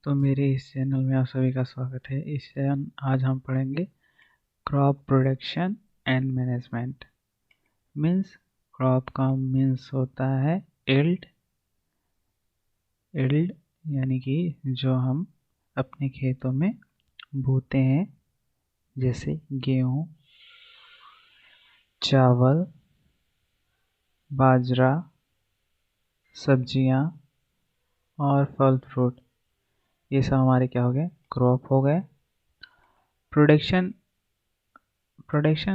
तो मेरे इस चैनल में आप सभी का स्वागत है। आज हम पढ़ेंगे crop production and management. Means crop का मीन्स होता है यील्ड यानी कि जो हम अपने खेतों में बोते हैं, जैसे गेहूँ, चावल, बाजरा, सब्जियाँ और फल फ्रूट, ये सब हमारे क्या हो गए? क्रॉप हो गए। प्रोडक्शन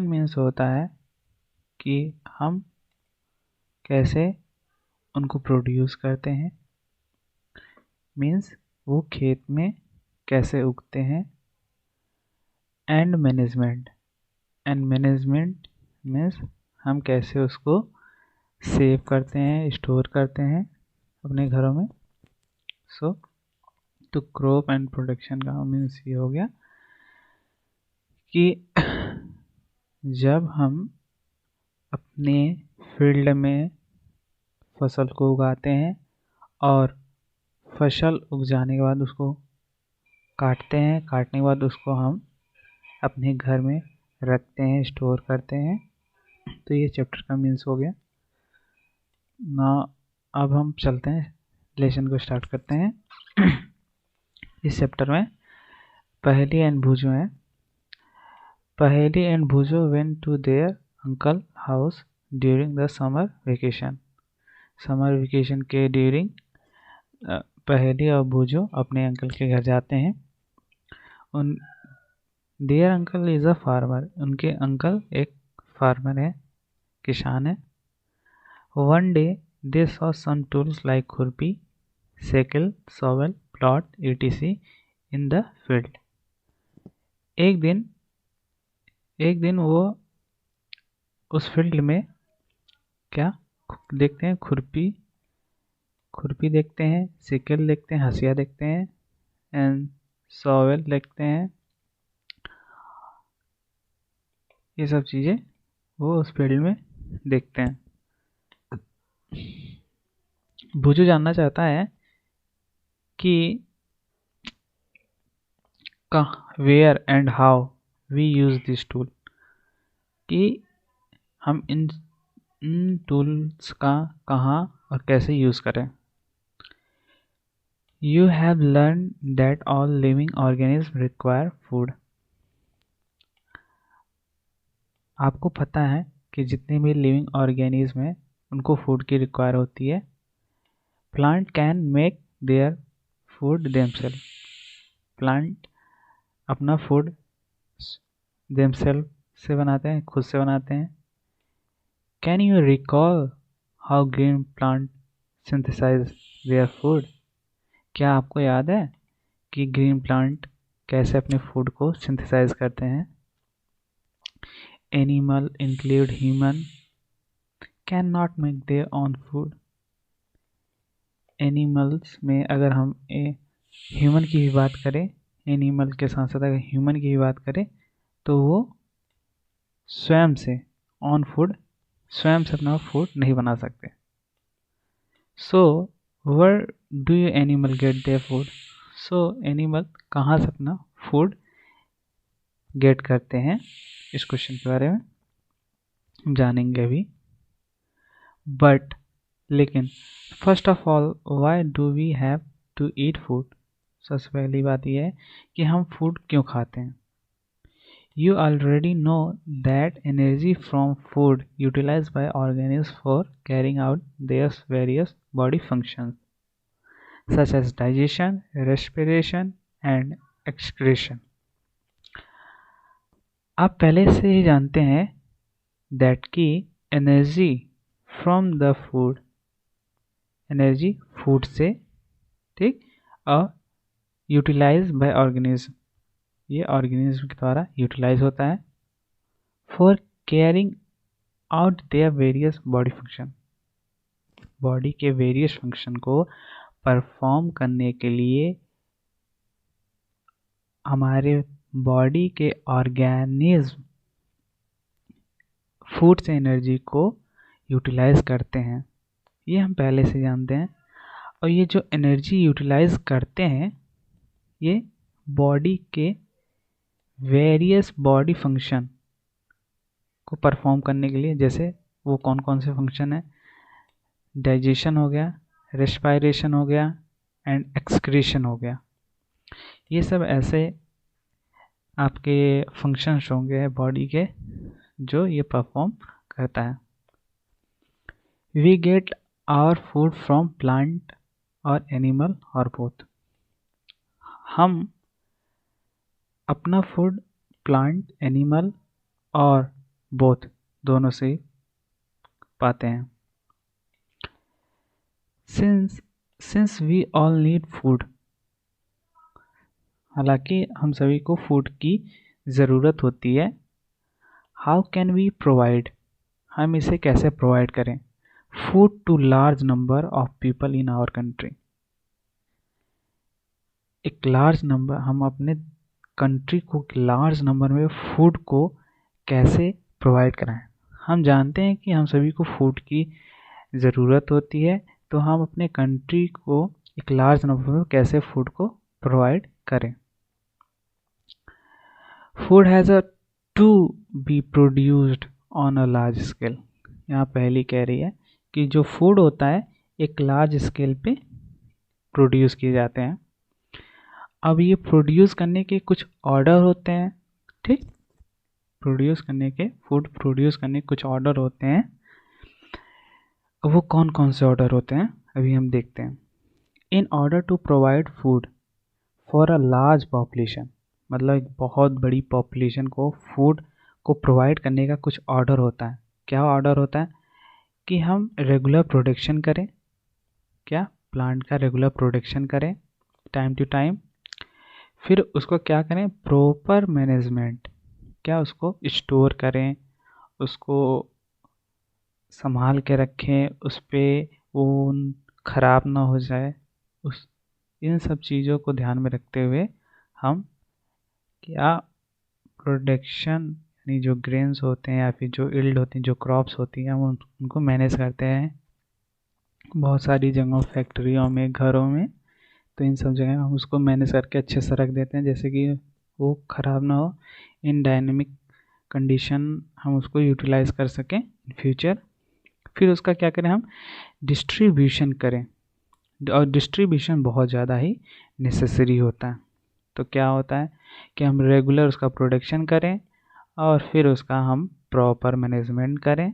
मीन्स होता है कि हम कैसे उनको प्रोड्यूस करते हैं, मीन्स वो खेत में कैसे उगते हैं। एंड मैनेजमेंट मीन्स हम कैसे उसको सेव करते हैं, स्टोर करते हैं अपने घरों में। तो क्रॉप एंड प्रोडक्शन का मीन्स ये हो गया कि जब हम अपने फील्ड में फसल को उगाते हैं और फसल उग जाने के बाद उसको काटते हैं, काटने के बाद उसको हम अपने घर में रखते हैं, स्टोर करते हैं। तो ये चैप्टर का मीन्स हो गया ना। अब हम चलते हैं, लेसन को स्टार्ट करते हैं। इस चैप्टर में पहेली एंड भूजो है। Paheli and Bhoojo went to their uncle house during the summer vacation. Summer vacation के ड्यूरिंग पहेली और भूजो अपने अंकल के घर जाते हैं। Their uncle is a farmer. उनके अंकल एक फार्मर है, किसान है। One day they saw some tools like khurpi, sickle, shovel, plough etc in the field. एक दिन वो उस फील्ड में क्या देखते हैं? खुरपी देखते हैं, सिकल देखते हैं, हंसिया देखते हैं एंड शॉवेल देखते हैं। ये सब चीज़ें वो उस फील्ड में देखते हैं। भुजू जानना चाहता है कि where and how we use this tool, कि हम इन टूल्स का कहाँ और कैसे यूज करें। You have learned that all living organisms require food. आपको पता है कि जितने भी लिविंग ऑर्गेनिज्म हैं उनको फूड की रिक्वायर होती है। Plant can make their food themselves. Plant अपना फूड देमसेल्फ से बनाते हैं, खुद से बनाते हैं। Can you recall how green plant synthesise their food? क्या आपको याद है कि ग्रीन प्लांट कैसे अपने फूड को सिंथेसाइज करते हैं? Animal include human can not make their own food. Animals में अगर हम ह्यूमन की भी बात करें, एनिमल के साथ साथ अगर ह्यूमन की भी बात करें, तो वो स्वयं से अपना फूड नहीं बना सकते। सो where do you animal get their food? So animal कहाँ से अपना फूड गेट करते हैं? इस क्वेश्चन के बारे में जानेंगे अभी। बट लेकिन first of all, why do we have to eat food? सबसे पहली बात यह है कि हम फूड क्यों खाते हैं। You already know that energy from food utilized by organisms for carrying out their various body functions such as digestion, respiration and excretion. आप पहले से ही जानते हैं that कि energy from the food, energy food से, ठीक, और utilized by organism, ये ऑर्गेनिज्म के द्वारा यूटिलाइज होता है for carrying out their various body function. Body के वेरियस फंक्शन को परफॉर्म करने के लिए हमारे बॉडी के ऑर्गेनिज्म फूड से एनर्जी को यूटिलाइज करते हैं। ये हम पहले से जानते हैं। और ये जो एनर्जी यूटिलाइज करते हैं ये बॉडी के वेरियस बॉडी फंक्शन को परफॉर्म करने के लिए, जैसे वो कौन कौन से फंक्शन है, डाइजेशन हो गया, रेस्पायरेशन हो गया एंड एक्सक्रीशन हो गया, ये सब ऐसे आपके फंक्शंस होंगे बॉडी के जो ये परफॉर्म करता है। We get our food from plant और एनिमल और बोथ। हम अपना फूड प्लांट, एनिमल और बोथ दोनों से पाते हैं। Since we all need food, हालांकि हम सभी को फूड की ज़रूरत होती है। हाउ कैन वी प्रोवाइड, हम इसे कैसे प्रोवाइड करें, food to large number of people in our country. एक लार्ज नंबर, हम अपने कंट्री को लार्ज नंबर में फूड को कैसे प्रोवाइड कराएं। हम जानते हैं कि हम सभी को फूड की ज़रूरत होती है, तो हम अपने कंट्री को एक लार्ज नंबर में कैसे फूड को प्रोवाइड करें। Food has to be produced on a large scale. यहाँ पहली कह रही है कि जो फूड होता है एक लार्ज स्केल पे प्रोड्यूस किए जाते हैं। अब ये प्रोड्यूस करने के कुछ ऑर्डर होते हैं, ठीक, फूड प्रोड्यूस करने के कुछ ऑर्डर होते हैं। वो कौन कौन से ऑर्डर होते हैं अभी हम देखते हैं। In order to provide food for a large population, मतलब एक बहुत बड़ी पॉपुलेशन को फूड को प्रोवाइड करने का कुछ ऑर्डर होता है। क्या ऑर्डर होता है कि हम रेगुलर प्रोडक्शन करें, क्या प्लांट का रेगुलर प्रोडक्शन करें टाइम टू टाइम, फिर उसको क्या करें, प्रॉपर मैनेजमेंट, क्या उसको स्टोर करें, उसको संभाल के रखें, उस पर वो ख़राब ना हो जाए। इन सब चीज़ों को ध्यान में रखते हुए हम क्या प्रोडक्शन, यानी जो ग्रेन्स होते हैं या फिर जो इल्ड होती हैं, जो क्रॉप्स होती हैं, हम उनको मैनेज करते हैं। बहुत सारी जगहों, फैक्ट्रियों में, घरों में, तो इन सब जगह हम उसको मैनेज करके अच्छे से रख देते हैं, जैसे कि वो ख़राब ना हो, इन डायनेमिक कंडीशन हम उसको यूटिलाइज कर सकें इन फ्यूचर। फिर उसका क्या करें, हम डिस्ट्रीब्यूशन करें, और डिस्ट्रीब्यूशन बहुत ज़्यादा ही नेसेसरी होता है। तो क्या होता है कि हम रेगुलर उसका प्रोडक्शन करें और फिर उसका हम प्रॉपर मैनेजमेंट करें,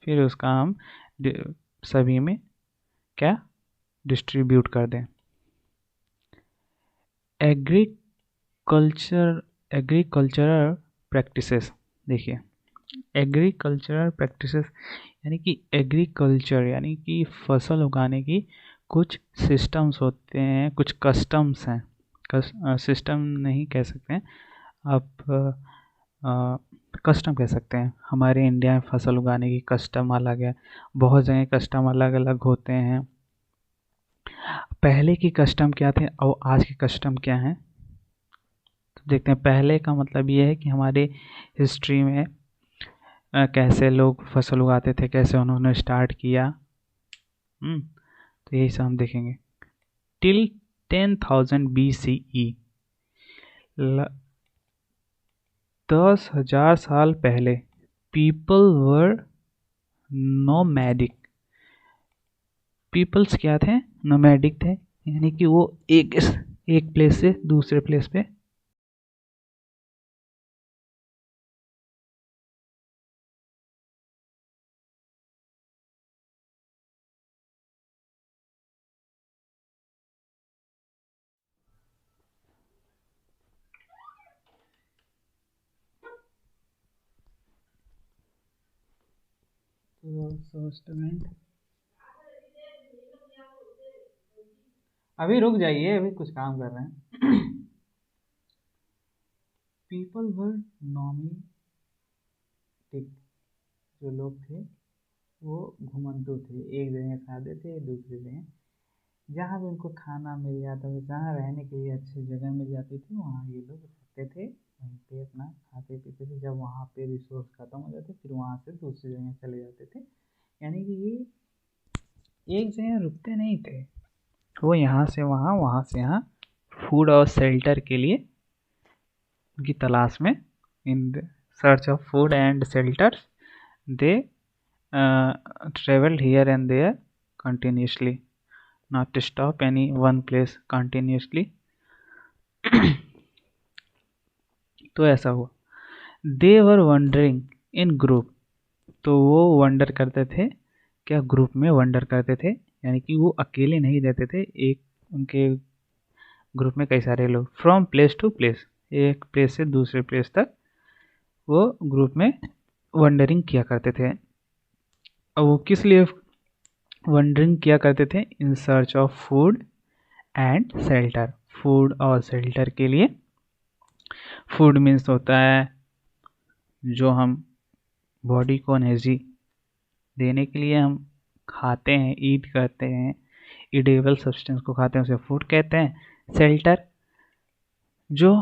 फिर उसका हम सभी में क्या डिस्ट्रीब्यूट कर दें। एग्रीकल्चरल प्रैक्टिसेस, देखिए एग्रीकल्चरल प्रैक्टिसेस यानी कि एग्रीकल्चर यानी कि फसल उगाने की कुछ सिस्टम्स होते हैं, कुछ कस्टम्स हैं। सिस्टम नहीं कह सकते हैं आप, कस्टम कह सकते हैं। हमारे इंडिया में फसल उगाने की कस्टम अलग है, बहुत जगह कस्टम अलग अलग होते हैं। पहले की कस्टम क्या थे और आज की कस्टम क्या है, तो देखते हैं। पहले का मतलब ये है कि हमारे हिस्ट्री में कैसे लोग फसल उगाते थे, कैसे उन्होंने स्टार्ट किया, तो यही सब हम देखेंगे। टिल 10,000 BCE, 10,000 साल पहले, पीपल वर नोमैडिक। पीपल्स क्या थे, नोमैडिक थे, यानी कि वो एक प्लेस से दूसरे प्लेस पे अभी रुक जाइए, अभी कुछ काम कर रहे हैं। पीपल वर नॉमिनेटिक, जो लोग थे वो घुमंतु थे, एक जगह से आते थे दूसरी जगह, जहाँ भी उनको खाना मिल जाता था, जहाँ रहने के लिए अच्छी जगह मिल जाती थी, वहाँ ये लोग रहते थे, वहीं पे अपना खाते पीते थे। जब वहाँ पे रिसोर्स खत्म हो जाते फिर वहाँ से दूसरी जगह चले जाते थे, यानी कि ये एक जगह रुकते नहीं थे, वो यहाँ से वहाँ, वहाँ से यहाँ फूड और शेल्टर के लिए उनकी तलाश में, in search of food and shelters they traveled here and there continuously, not to stop any one place continuously. तो ऐसा हुआ। दे वर वंडरिंग इन ग्रुप, तो वो वंडर करते थे, क्या ग्रुप में वंडर करते थे, यानी कि वो अकेले नहीं रहते थे, एक उनके ग्रुप में कई सारे लोग। फ्रॉम प्लेस टू प्लेस, एक प्लेस से दूसरे प्लेस तक वो ग्रुप में वंडरिंग किया करते थे। अब वो किस लिए वंडरिंग किया करते थे? In search of food and shelter, food और शेल्टर के लिए। फूड मीन्स होता है जो हम बॉडी को एनर्जी देने के लिए हम खाते हैं, ईट करते हैं, ईडेबल सब्सटेंस को खाते हैं, उसे फूड कहते हैं। शेल्टर जो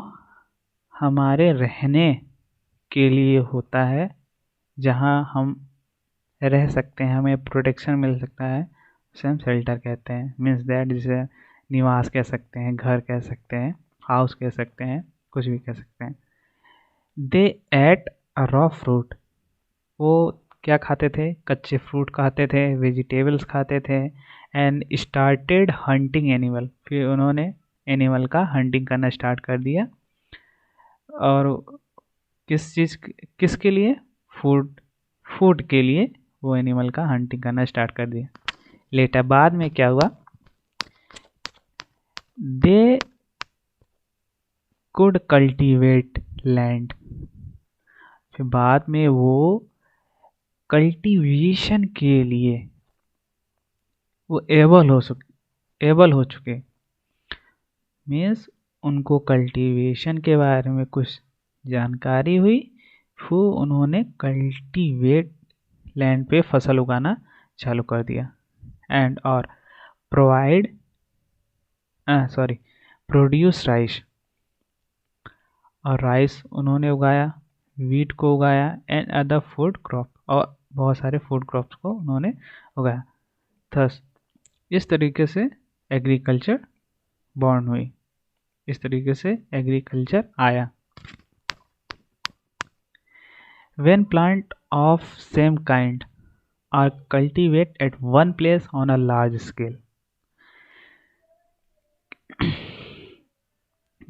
हमारे रहने के लिए होता है, जहाँ हम रह सकते हैं, हमें प्रोटेक्शन मिल सकता है, उसे हम शेल्टर कहते हैं। मीन्स दैट, जिसे निवास कह सकते हैं, घर कह सकते हैं, हाउस कह सकते हैं, कुछ भी कह सकते हैं। दे एट रॉ फ्रूट, वो क्या खाते थे? कच्चे फ्रूट खाते थे, वेजिटेबल्स खाते थे। एंड स्टार्टेड हंटिंग एनिमल, फिर उन्होंने एनिमल का हंटिंग करना स्टार्ट कर दिया। और किसके लिए? फूड के लिए वो एनिमल का हंटिंग करना स्टार्ट कर दिया। लेटर बाद में क्या हुआ? दे कुड कल्टीवेट लैंड, फिर बाद में वो कल्टीवेशन के लिए वो एबल हो चुके। मीन्स उनको कल्टीवेशन के बारे में कुछ जानकारी हुई, फिर उन्होंने कल्टीवेट लैंड पे फसल उगाना चालू कर दिया। एंड और प्रोड्यूस राइस, और राइस उन्होंने उगाया, वीट को उगाया, एंड अदर फूड क्रॉप, और बहुत सारे फूड क्रॉप्स को उन्होंने उगाया। थस इस तरीके से एग्रीकल्चर बॉर्न हुई, इस तरीके से एग्रीकल्चर आया। When plant of same kind are cultivated at one place on a large scale,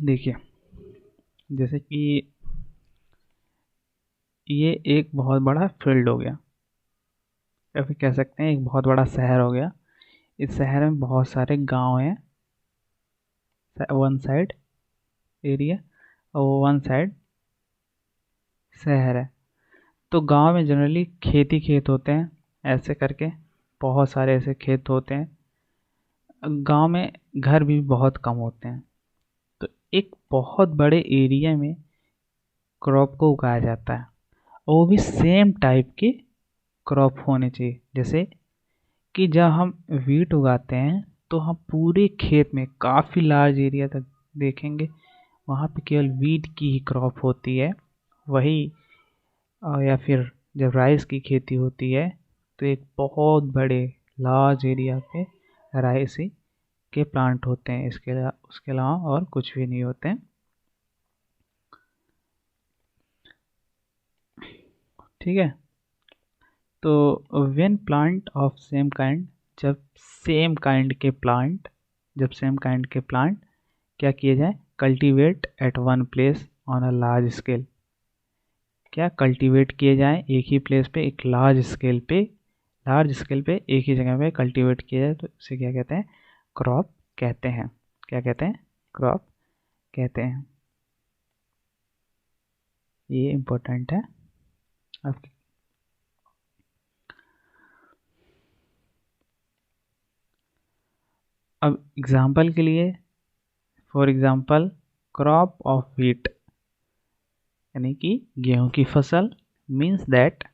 देखिए जैसे कि ये एक बहुत बड़ा फील्ड हो गया, या फिर कह सकते हैं एक बहुत बड़ा शहर हो गया। इस शहर में बहुत सारे गांव हैं, वन साइड एरिया और वन साइड शहर है। तो गांव में जनरली खेत होते हैं, ऐसे करके बहुत सारे ऐसे खेत होते हैं। गांव में घर भी बहुत कम होते हैं, तो एक बहुत बड़े एरिया में क्रॉप को उगाया जाता है, और वो भी सेम टाइप के क्रॉप होने चाहिए। जैसे कि जब हम वीट उगाते हैं तो हम पूरे खेत में काफ़ी लार्ज एरिया तक देखेंगे, वहाँ पे केवल वीट की ही क्रॉप होती है। वही या फिर जब राइस की खेती होती है तो एक बहुत बड़े लार्ज एरिया पे राइस ही के प्लांट होते हैं, उसके अलावा और कुछ भी नहीं होते हैं। ठीक है, तो when plant of same kind, जब सेम काइंड के प्लांट क्या किए जाए? Cultivate at one place on a large scale, क्या कल्टीवेट किए जाएं एक ही प्लेस पे, एक लार्ज स्केल पे एक ही जगह पे कल्टीवेट किया जाए, तो उसे क्या कहते हैं? क्रॉप कहते हैं। क्या कहते हैं? क्रॉप कहते हैं। ये इम्पोर्टेंट है आपके। अब एग्जाम्पल के लिए, for example crop of wheat, यानी कि गेहूं की फसल। मीन्स दैट,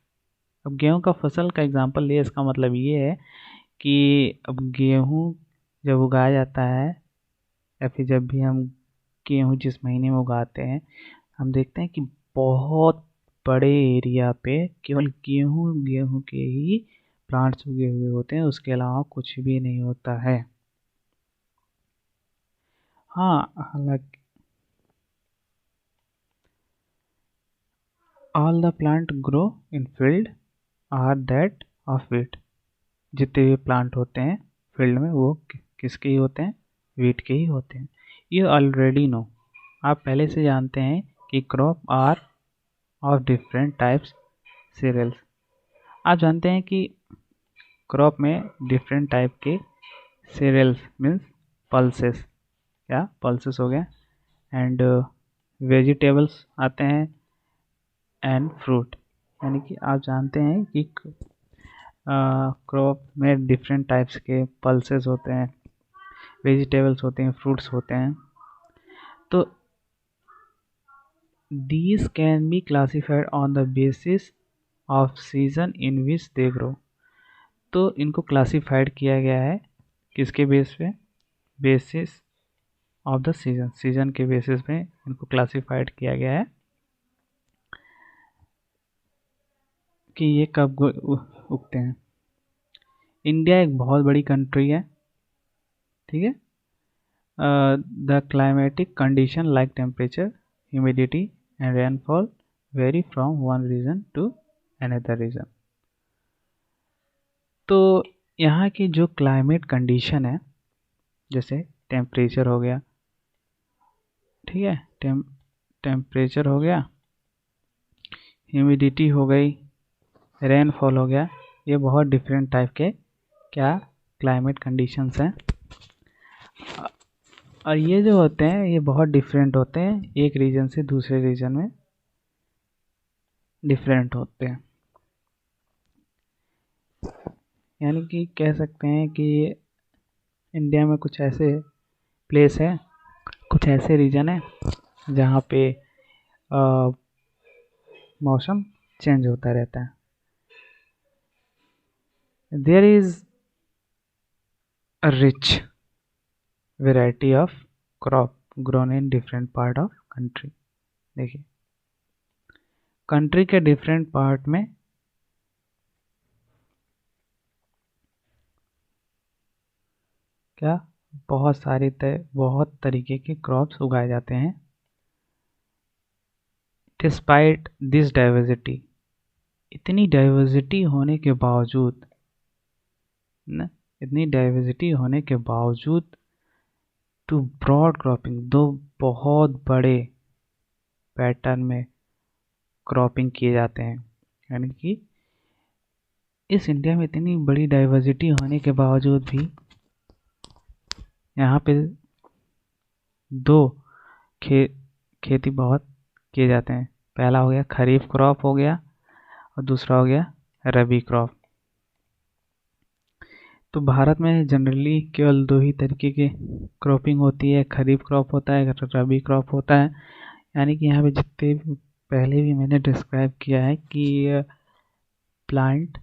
अब गेहूं का फसल का एग्जाम्पल लिए, इसका मतलब ये है कि अब गेहूं जब उगाया जाता है, या फिर जब भी हम गेहूं जिस महीने में उगाते हैं, हम देखते हैं कि बहुत बड़े एरिया पे केवल गेहूं के ही प्लांट्स उगे हुए होते हैं, उसके अलावा कुछ भी नहीं होता है। हाँ, हालांकि all the plant grow in field are that of wheat. जितने भी प्लांट होते हैं फील्ड में वो किसके ही होते हैं, वीट के ही होते हैं। यू ऑलरेडी नो, आप पहले से जानते हैं कि crop are of different types cereals. आप जानते हैं कि क्रॉप में डिफरेंट टाइप के सीरियल्स मीन्स पल्सेस, क्या पल्सेस हो गया, एंड वेजिटेबल्स आते हैं, एंड फ्रूट। यानी कि आप जानते हैं कि क्रॉप में डिफरेंट टाइप्स के पल्सेस होते हैं, वेजिटेबल्स होते हैं, फ्रूट्स होते हैं। तो these can be classified on the basis of season in which they grow। तो इनको क्लासिफाइड किया गया है किसके बेस पे, basis of the season, season के बेसिस पे इनको क्लासिफाइड किया गया है कि ये कब उगते हैं। इंडिया एक बहुत बड़ी कंट्री है, ठीक है। The climatic condition like temperature, humidity and rainfall vary from one region to another region. तो यहाँ की जो क्लाइमेट कंडीशन है, जैसे टेम्परेचर हो गया, ठीक है, टेम्परेचर हो गया, ह्यूमिडिटी हो गई, रेनफॉल हो गया, ये बहुत डिफरेंट टाइप के क्या क्लाइमेट कंडीशंस हैं। और ये जो होते हैं ये बहुत डिफरेंट होते हैं, एक रीजन से दूसरे रीजन में डिफरेंट होते हैं। यानी कि कह सकते हैं कि इंडिया में कुछ ऐसे प्लेस है, कुछ ऐसे रीजन है जहाँ पे मौसम चेंज होता रहता है। There is a rich variety of crop grown in different part of country. देखिए कंट्री के डिफरेंट पार्ट में क्या बहुत तरीके के क्रॉप्स उगाए जाते हैं। डिस्पाइट दिस डाइवर्सिटी, इतनी डाइवर्सिटी होने के बावजूद न, इतनी डाइवर्सिटी होने के बावजूद टू ब्रॉड क्रॉपिंग, दो बहुत बड़े पैटर्न में क्रॉपिंग किए जाते हैं। यानी कि इस इंडिया में इतनी बड़ी डाइवर्सिटी होने के बावजूद भी यहाँ पे दो खेती बहुत किए जाते हैं। पहला हो गया खरीफ क्रॉप हो गया और दूसरा हो गया रबी क्रॉप। तो भारत में जनरली केवल दो ही तरीके की क्रॉपिंग होती है, खरीफ क्रॉप होता है, रबी क्रॉप होता है। यानी कि यहाँ पे जितने पहले भी मैंने डिस्क्राइब किया है कि प्लांट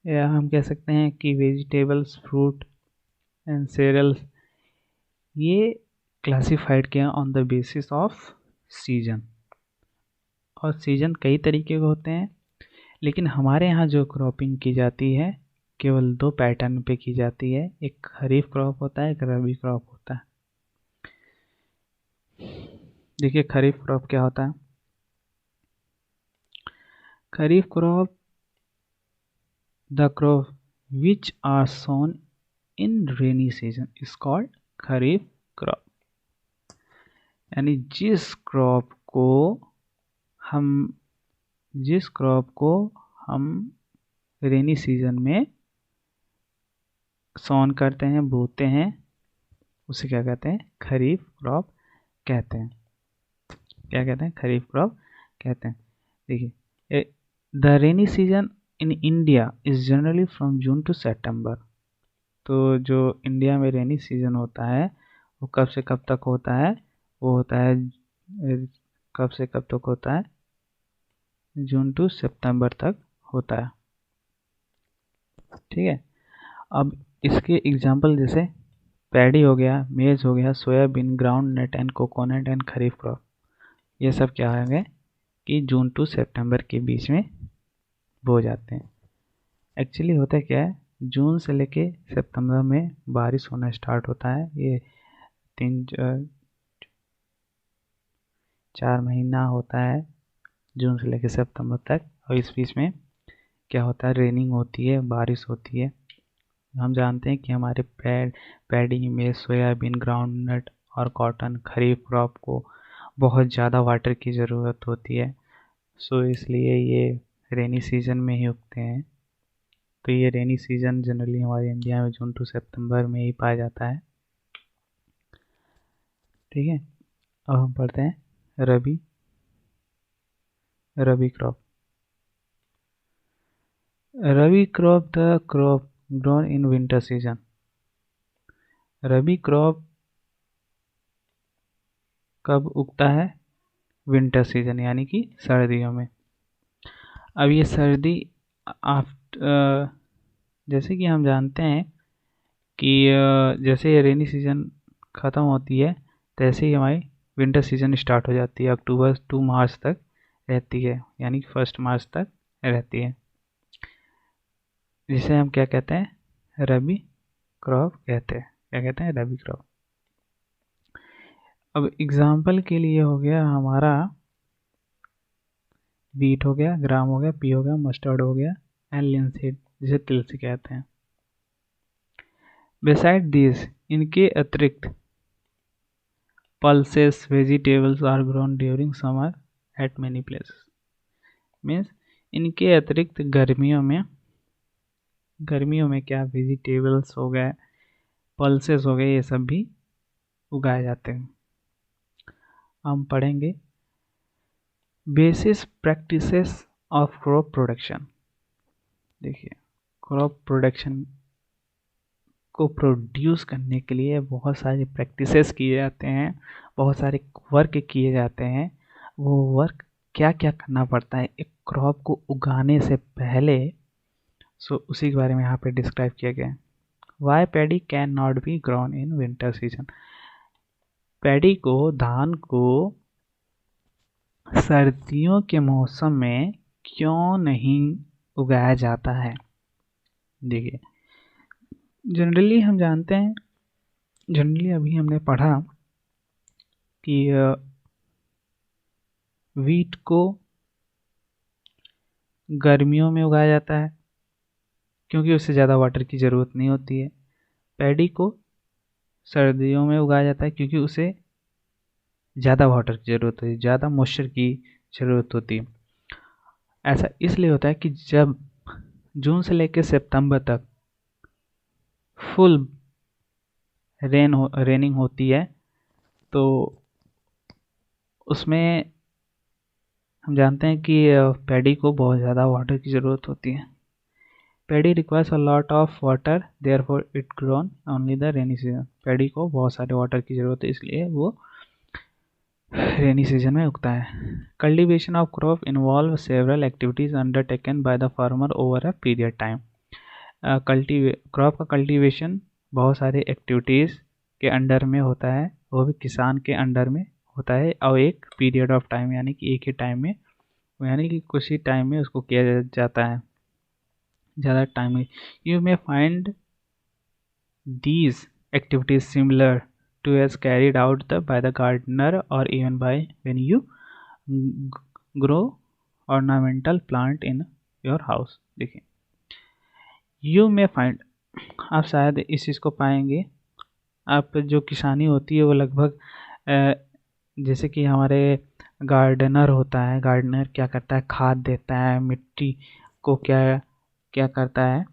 या हम कह सकते हैं कि वेजिटेबल्स, फ्रूट एंड सीरियल्स, ये क्लासिफाइड किया on the basis off season. और सीजन कई तरीके के होते हैं, लेकिन हमारे यहाँ जो क्रॉपिंग की जाती है केवल दो पैटर्न पे की जाती है, एक खरीफ क्रॉप होता है, एक रबी क्रॉप होता है। देखिए खरीफ क्रॉप क्या होता है। Kharif crop the crop which are sown in rainy season is called kharif crop. यानी जिस क्रॉप को हम रेनी सीजन में सोन करते हैं, बोते हैं, उसे क्या कहते हैं, खरीफ क्रॉप कहते हैं। क्या कहते हैं, खरीफ क्रॉप कहते हैं। देखिए the rainy season in India is generally from June to September. तो जो इंडिया में रेनी सीजन होता है वो कब से कब तक होता है, वो होता है कब से कब तक होता है, जून टू सितंबर तक होता है, ठीक है। अब इसके एग्जाम्पल जैसे पैडी हो गया, मेज हो गया, soybean, groundnut and coconut and kharif crop, ये सब क्या होंगे कि जून टू सितंबर के बीच में बो जाते हैं। एक्चुअली होता क्या है, जून से लेके सितंबर में बारिश होना स्टार्ट होता है। ये 4 महीना होता है जून से लेके सितंबर तक, और इस बीच में क्या होता है, रेनिंग होती है, बारिश होती है। हम जानते हैं कि हमारे पैडी में सोयाबीन, ग्राउंडनट और कॉटन खरीफ क्रॉप को बहुत ज़्यादा वाटर की ज़रूरत होती है। सो इसलिए ये रेनी सीजन में ही उगते हैं। तो ये रेनी सीजन जनरली हमारे इंडिया में जून टू सितंबर में ही पाया जाता है। ठीक है, अब हम पढ़ते हैं rabi crop. Rabi crop the crop grown in winter season. Rabi crop कब उगता है? विंटर सीजन यानी कि सर्दियों में। अब ये सर्दी जैसे कि हम जानते हैं कि जैसे ये रेनी सीजन ख़त्म होती है तैसे ही हमारी विंटर सीजन स्टार्ट हो जाती है। अक्टूबर टू मार्च तक रहती है, यानी 1 मार्च तक रहती है, जिसे हम क्या कहते हैं? रबी क्रॉप कहते हैं। क्या कहते हैं? रबी क्रॉप। अब एग्जाम्पल के लिए हो गया हमारा वीट हो गया, ग्राम हो गया, पी हो गया, मस्टर्ड हो गया, एंड लिनसीड जिसे तिल से कहते हैं। बिसाइड दिस, इनके अतिरिक्त pulses vegetables are grown during summer at many places। Means इनके अतिरिक्त गर्मियों में क्या वेजिटेबल्स हो गए, पल्सेस हो गए, ये सब भी उगाए जाते हैं। हम पढ़ेंगे basis practices of crop production. देखिए, क्रॉप प्रोडक्शन को प्रोड्यूस करने के लिए बहुत सारे प्रैक्टिसेस किए जाते हैं, बहुत सारे वर्क किए जाते हैं। वो वर्क क्या क्या करना पड़ता है एक क्रॉप को उगाने से पहले, सो उसी के बारे में यहाँ पे डिस्क्राइब किया गया है। Why paddy can not be grown in winter season. Paddy को, धान को सर्दियों के मौसम में क्यों नहीं उगाया जाता है? देखिए, जनरली हम जानते हैं, जनरली अभी हमने पढ़ा कि वीट को गर्मियों में उगाया जाता है क्योंकि उससे ज़्यादा वाटर की ज़रूरत नहीं होती है। पैडी को सर्दियों में उगाया जाता है क्योंकि उसे ज़्यादा वाटर की ज़रूरत होती है, ज़्यादा मॉइस्चर की ज़रूरत होती है। ऐसा इसलिए होता है कि जब जून से लेकर सितंबर तक फुल रेनिंग होती है तो उसमें हम जानते हैं कि पैडी को बहुत ज़्यादा वाटर की ज़रूरत होती है। Paddy requires a lot of water, therefore it grown only the rainy season. Paddy को बहुत सारे वाटर की ज़रूरत है, इसलिए वो रेनी सीजन में उगता है। Cultivation of crop involve several activities undertaken by the farmer over a period time. Crop का कल्टीवेशन बहुत सारे एक्टिविटीज़ के अंडर में होता है, वो भी किसान के अंडर में होता है, और एक पीरियड ऑफ टाइम यानी कि एक ही टाइम में, यानी कि कुछ ही टाइम में उसको किया जाता है, ज़्यादा टाइम में। You may find these activities similar to as carried out by the gardener or even by when you grow ornamental plant in your house। देखिए, you may find, आप शायद इस चीज़ को पाएंगे। आप जो किसानी होती है वो लगभग जैसे कि हमारे गार्डनर होता है, गार्डनर क्या करता है, खाद देता है, मिट्टी को क्या करता है,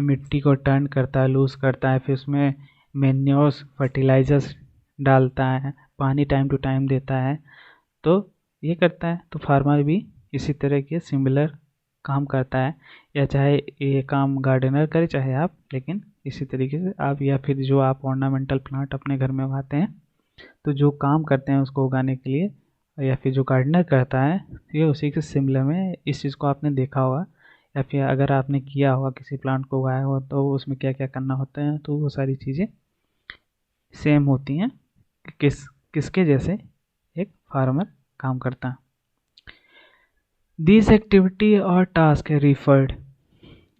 मिट्टी को टर्न करता है, लूज करता है, फिर उसमें मैन्योर्स, फर्टिलाइजर्स डालता है, पानी टाइम टू टाइम देता है, तो ये करता है। तो फार्मर भी इसी तरह के सिमिलर काम करता है, या चाहे ये काम गार्डनर करे चाहे आप, लेकिन इसी तरीके से आप, या फिर जो आप ऑर्नामेंटल प्लांट अपने घर में उगाते हैं, तो जो काम करते हैं उसको उगाने के लिए, या फिर जो गार्डनर करता है, ये उसी के सिमिलर में इस चीज़ को आपने देखा होगा, या फिर अगर आपने किया होगा, किसी प्लांट को उगाया हो तो उसमें क्या क्या करना होता है, तो वो सारी चीज़ें सेम होती हैं, किसके जैसे एक फार्मर काम करता है। दिस एक्टिविटी और टास्क है रिफर्ड,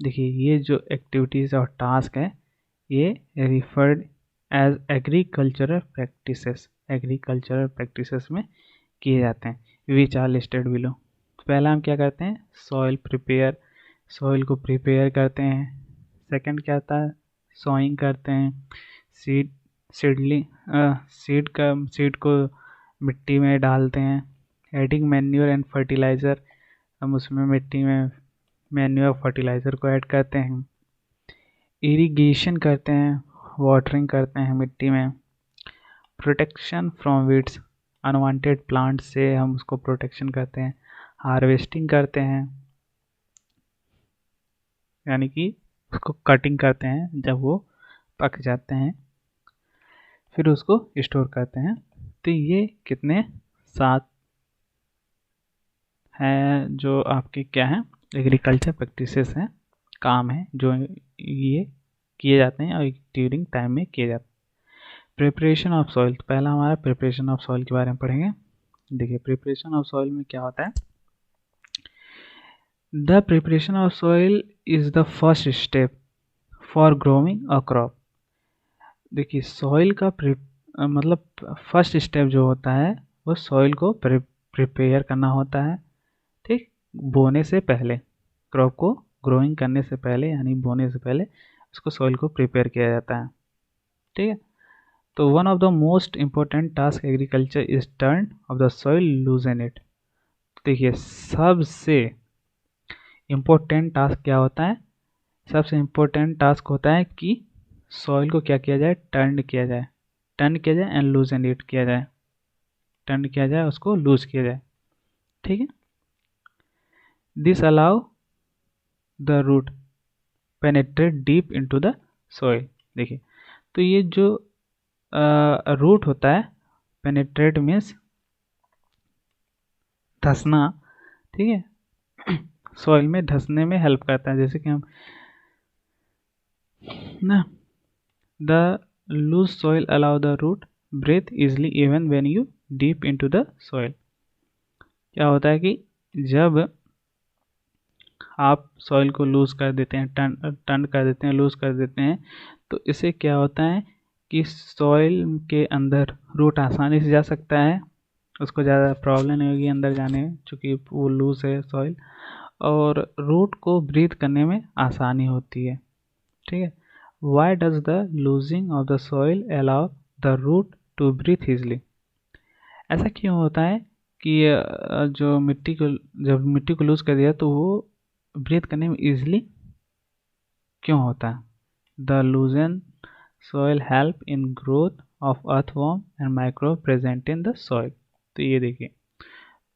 देखिए ये जो एक्टिविटीज़ और टास्क है ये रिफर्ड एज एग्रीकल्चरल प्रैक्टिसेस में किए जाते हैं विच आर लिस्टेड बिलो। पहला हम क्या करते हैं, सॉइल को प्रिपेयर करते हैं। सेकंड क्या होता है, सॉइंग करते हैं, सीड को मिट्टी में डालते हैं। एडिंग मैन्योर एंड फर्टिलाइज़र, हम उसमें मिट्टी में मैन्योर फर्टिलाइज़र को ऐड करते हैं। इरिगेशन करते हैं, वाटरिंग करते हैं मिट्टी में। Protection from weeds, unwanted plant से हम उसको प्रोटेक्शन करते हैं। हार्वेस्टिंग करते हैं, यानी कि उसको कटिंग करते हैं जब वो पक जाते हैं, फिर उसको स्टोर करते हैं। तो ये कितने 7 हैं जो आपके क्या हैं, एग्रीकल्चर प्रैक्टिसेस हैं, काम है जो ये किए जाते हैं और ड्यूरिंग टाइम में किए जाते हैं। प्रिपरेशन ऑफ सॉइल, पहला हमारा प्रिपरेशन ऑफ सॉइल के बारे में पढ़ेंगे। देखिए प्रिपरेशन ऑफ सॉइल में क्या होता है, the preparation of soil is the first step for growing a crop. देखिए सॉइल का मतलब फर्स्ट स्टेप जो होता है वो सॉइल को प्रिपेयर करना होता है, ठीक, बोने से पहले, क्रॉप को ग्रोइंग करने से पहले यानी बोने से पहले उसको सॉइल को प्रिपेयर किया जाता है, ठीक है। तो one of the most important task agriculture is turn off the soil लूजन it. देखिए सबसे इम्पोर्टेंट टास्क क्या होता है, सबसे इम्पोर्टेंट टास्क होता है कि सॉइल को क्या किया जाए, टर्न किया जाए एंड लूजन इट किया जाए, टर्न किया जाए, उसको लूज किया जाए, ठीक है। This allow the root penetrate deep into the soil. देखिए तो ये जो रूट होता है, पेनेट्रेट मीन्स धंसना, ठीक है, सॉइल में धंसने में हेल्प करता है। जैसे कि हम ना, the loose soil allow the root breathe easily even when you deep into the soil. क्या होता है कि जब आप सॉइल को लूज कर देते हैं, टर्न कर देते हैं, लूज कर देते हैं, तो इससे क्या होता है कि सॉइल के अंदर रूट आसानी से जा सकता है, उसको ज़्यादा प्रॉब्लम नहीं होगी अंदर जाने में, चूँकि वो लूज है सॉइल, और रूट को ब्रीथ करने में आसानी होती है, ठीक है। Why does the loosing of the soil allow the root to breathe easily. ऐसा क्यों होता है कि जो जब मिट्टी को लूज कर दिया तो वो ब्रीथ करने में ईजिली क्यों होता है। The लूजन soil help in growth of earthworm and microbe present in the soil. तो ये देखिए,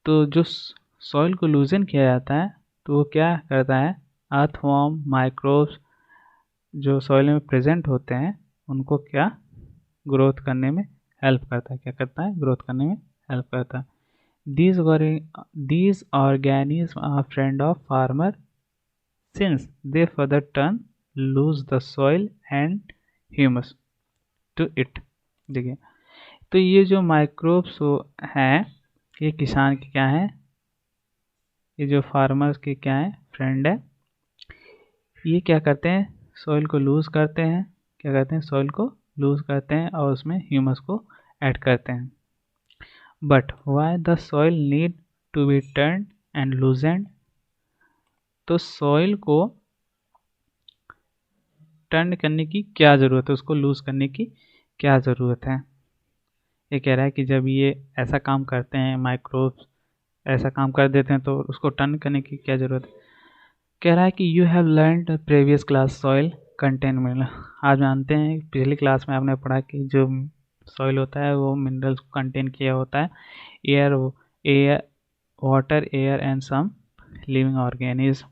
तो जो सॉइल को लूजन किया जाता है तो वो क्या करता है, अर्थवॉर्म माइक्रोब्स जो सॉइल में प्रेजेंट होते हैं उनको क्या ग्रोथ करने में हेल्प करता है, क्या करता है, ग्रोथ करने में हेल्प करता है। These organisms are friend of farmer since they further turn loose the soil and humus to it। देखिए तो ये जो माइक्रोब्स हैं ये किसान के क्या हैं, ये जो फार्मर्स के क्या हैं, फ्रेंड है। ये क्या करते हैं, सॉइल को लूज करते हैं, क्या करते हैं, सॉइल को लूज करते हैं और उसमें ह्यूमस को ऐड करते हैं। But why the soil need to be turn and loosened. तो सॉइल को टर्न करने की क्या ज़रूरत है, उसको लूज करने की क्या ज़रूरत है। ये कह रहा है कि जब ये ऐसा काम करते हैं, माइक्रोब्स ऐसा काम कर देते हैं, तो उसको टर्न करने की क्या ज़रूरत है। कह रहा है कि you have learned previous class soil contain mineral. आप जानते हैं पिछली क्लास में आपने पढ़ा कि जो सॉइल होता है वो मिनरल्स को कंटेन किया होता है, air water, air and some living organism.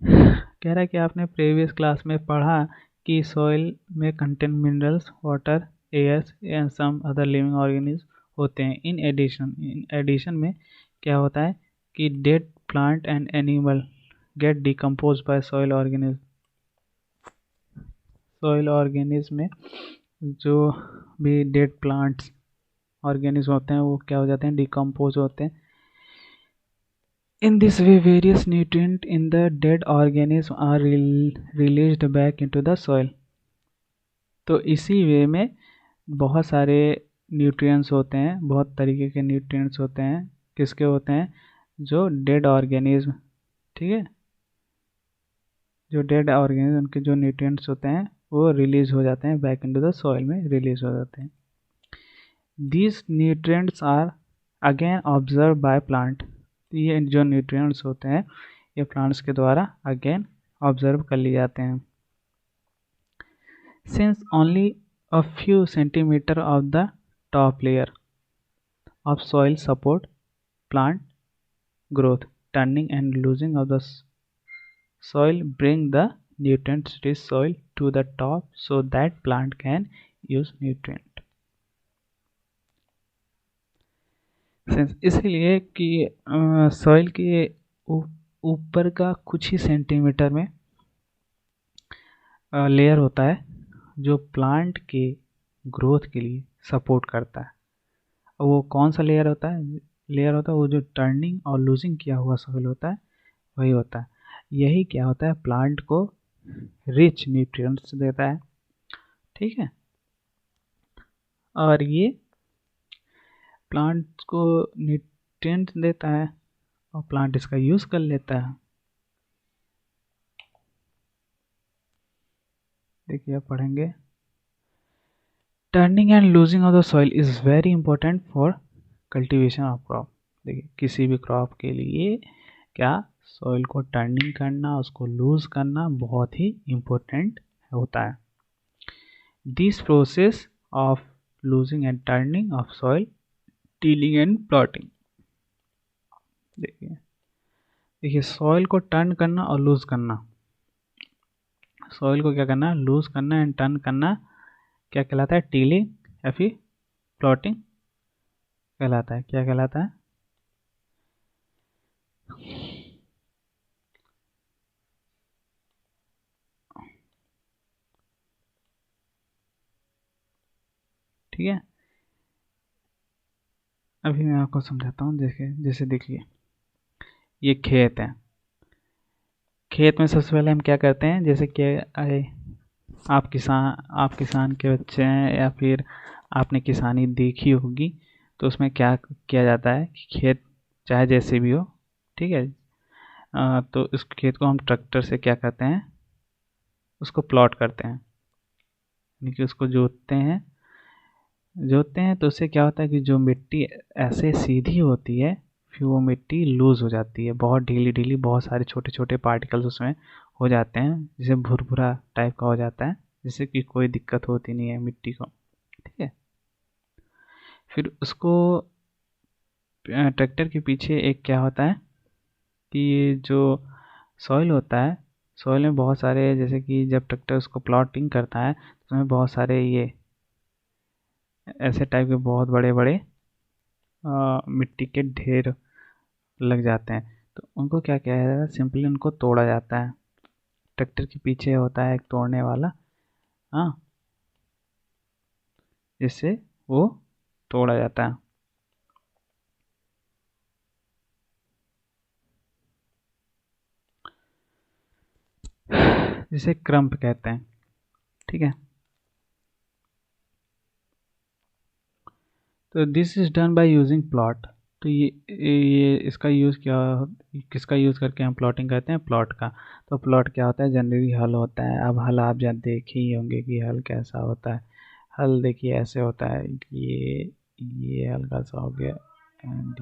कह रहा है कि आपने प्रीवियस क्लास में पढ़ा कि सॉइल में contain minerals, water, air and some other living organism होते हैं। इन एडिशन में क्या होता है कि dead plant and animal get decompose by soil organism. Soil organism में जो भी डेड प्लांट्स ऑर्गेनिज्म होते हैं वो क्या हो जाते हैं, डिकम्पोज होते हैं In this way, various nutrients in the dead organism are released back into the soil. तो इसी वे में बहुत सारे न्यूट्रिएंट्स होते हैं, बहुत तरीके के न्यूट्रिएंट्स होते हैं। किसके होते हैं? जो डेड ऑर्गेनिज्म, ठीक है, जो डेड ऑर्गेनिज्म उनके जो न्यूट्रिएंट्स होते हैं वो रिलीज हो जाते हैं, बैक इनटू द सॉइल में रिलीज हो जाते हैं। These nutrients are again observe by plant. ये जो न्यूट्रिएंट्स होते हैं ये प्लांट्स के द्वारा अगेन ऑब्जर्व कर लिए जाते हैं। Since only a few centimeters of the top layer of soil support plant growth, turning and losing of the soil bring the nutrient rich soil to the top so that plant can use nutrient. Since इसलिए कि soil के ऊपर का कुछ ही centimetre में layer होता है जो प्लांट के ग्रोथ के लिए सपोर्ट करता है। वो कौन सा लेयर होता है? वो जो टर्निंग और लूजिंग किया हुआ सॉइल होता है वही होता है। यही क्या होता है? प्लांट को रिच न्यूट्रिएंट्स देता है, ठीक है, और ये प्लांट को न्यूट्रिएंट्स देता है और प्लांट इसका यूज़ कर लेता है। देखिए आप पढ़ेंगे, turning and losing of the soil is very important for cultivation of crop. देखिए किसी भी क्रॉप के लिए क्या सॉइल को टर्निंग करना, उसको लूज करना बहुत ही इम्पोर्टेंट होता है। This process of losing and turning of soil, tilling and plotting. देखिए सॉइल को टर्न करना और लूज करना, सॉइल को क्या करना? लूज करना एंड टर्न करना क्या कहलाता है? टीलिंग या फिर प्लॉटिंग कहलाता है। क्या कहलाता है? ठीक है, अभी मैं आपको समझाता हूँ। जैसे देखिए ये खेत है, खेत में सबसे पहले हम क्या करते हैं? जैसे कि आप किसान के बच्चे हैं या फिर आपने किसानी देखी होगी, तो उसमें क्या किया जाता है कि खेत चाहे जैसे भी हो, ठीक है, तो इस खेत को हम ट्रैक्टर से क्या करते हैं? उसको प्लॉट करते हैं, यानी कि उसको जोतते हैं तो उससे क्या होता है कि जो मिट्टी ऐसे सीधी होती है फिर वो मिट्टी लूज हो जाती है, बहुत ढीली बहुत सारे छोटे छोटे पार्टिकल्स उसमें हो जाते हैं, जिसे भुरभुरा टाइप का हो जाता है, जिससे कि कोई दिक्कत होती नहीं है मिट्टी को, ठीक है। फिर उसको ट्रैक्टर के पीछे एक क्या होता है कि जो सॉइल होता है, सॉइल में बहुत सारे, जैसे कि जब ट्रैक्टर उसको प्लॉटिंग करता है तो उसमें बहुत सारे ये ऐसे टाइप के बहुत बड़े बड़े मिट्टी के ढेर लग जाते हैं, तो उनको क्या किया जाता है? सिंपली उनको तोड़ा जाता है। ट्रैक्टर के पीछे होता है एक तोड़ने वाला, हाँ, जिससे वो तोड़ा जाता है। जिसे क्रम्प कहते हैं, ठीक है। तो this is done by using plot. तो ये इसका यूज़ किसका यूज़ करके हम प्लॉटिंग करते हैं? प्लॉट का। तो प्लॉट क्या होता है? जनरली हल होता है। अब हल आप जब देखे ही होंगे कि हल कैसा होता है। हल देखिए ऐसे होता है कि ये हल्का सा हो गया एंड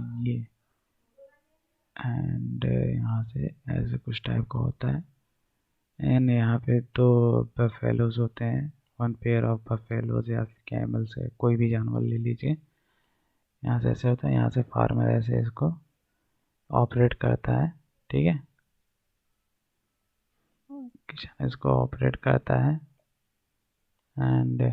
यहाँ से ऐसे कुछ टाइप का होता है, एंड यहाँ पे तो बफेलोज होते हैं, वन पेयर ऑफ बफेलोज या फिर कैमल से कोई भी जानवर ले लीजिए। यहाँ से ऐसे होता है, यहाँ से फार्मर ऐसे इसको ऑपरेट करता है, ठीक है, किसान इसको ऑपरेट करता है एंड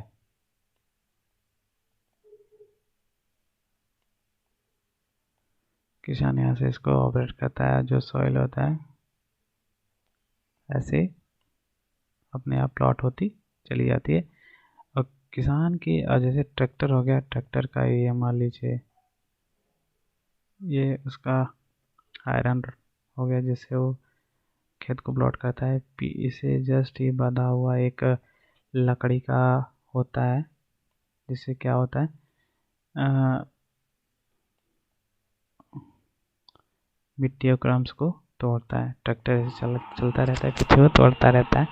किसान यहाँ से इसको ऑपरेट करता है। जो सॉइल होता है ऐसे अपने आप प्लॉट होती चली जाती है। और किसान की, और जैसे ट्रैक्टर हो गया, ट्रैक्टर का ये मान लीजिए ये उसका आयरन हो गया जिससे वो खेत को प्लॉट करता है। इसे जस्ट ही बंधा हुआ एक लकड़ी का होता है, जिससे क्या होता है मिट्टी और क्रम्स को तोड़ता है। ट्रैक्टर ऐसे चलता रहता है, पीछे वो तोड़ता रहता है।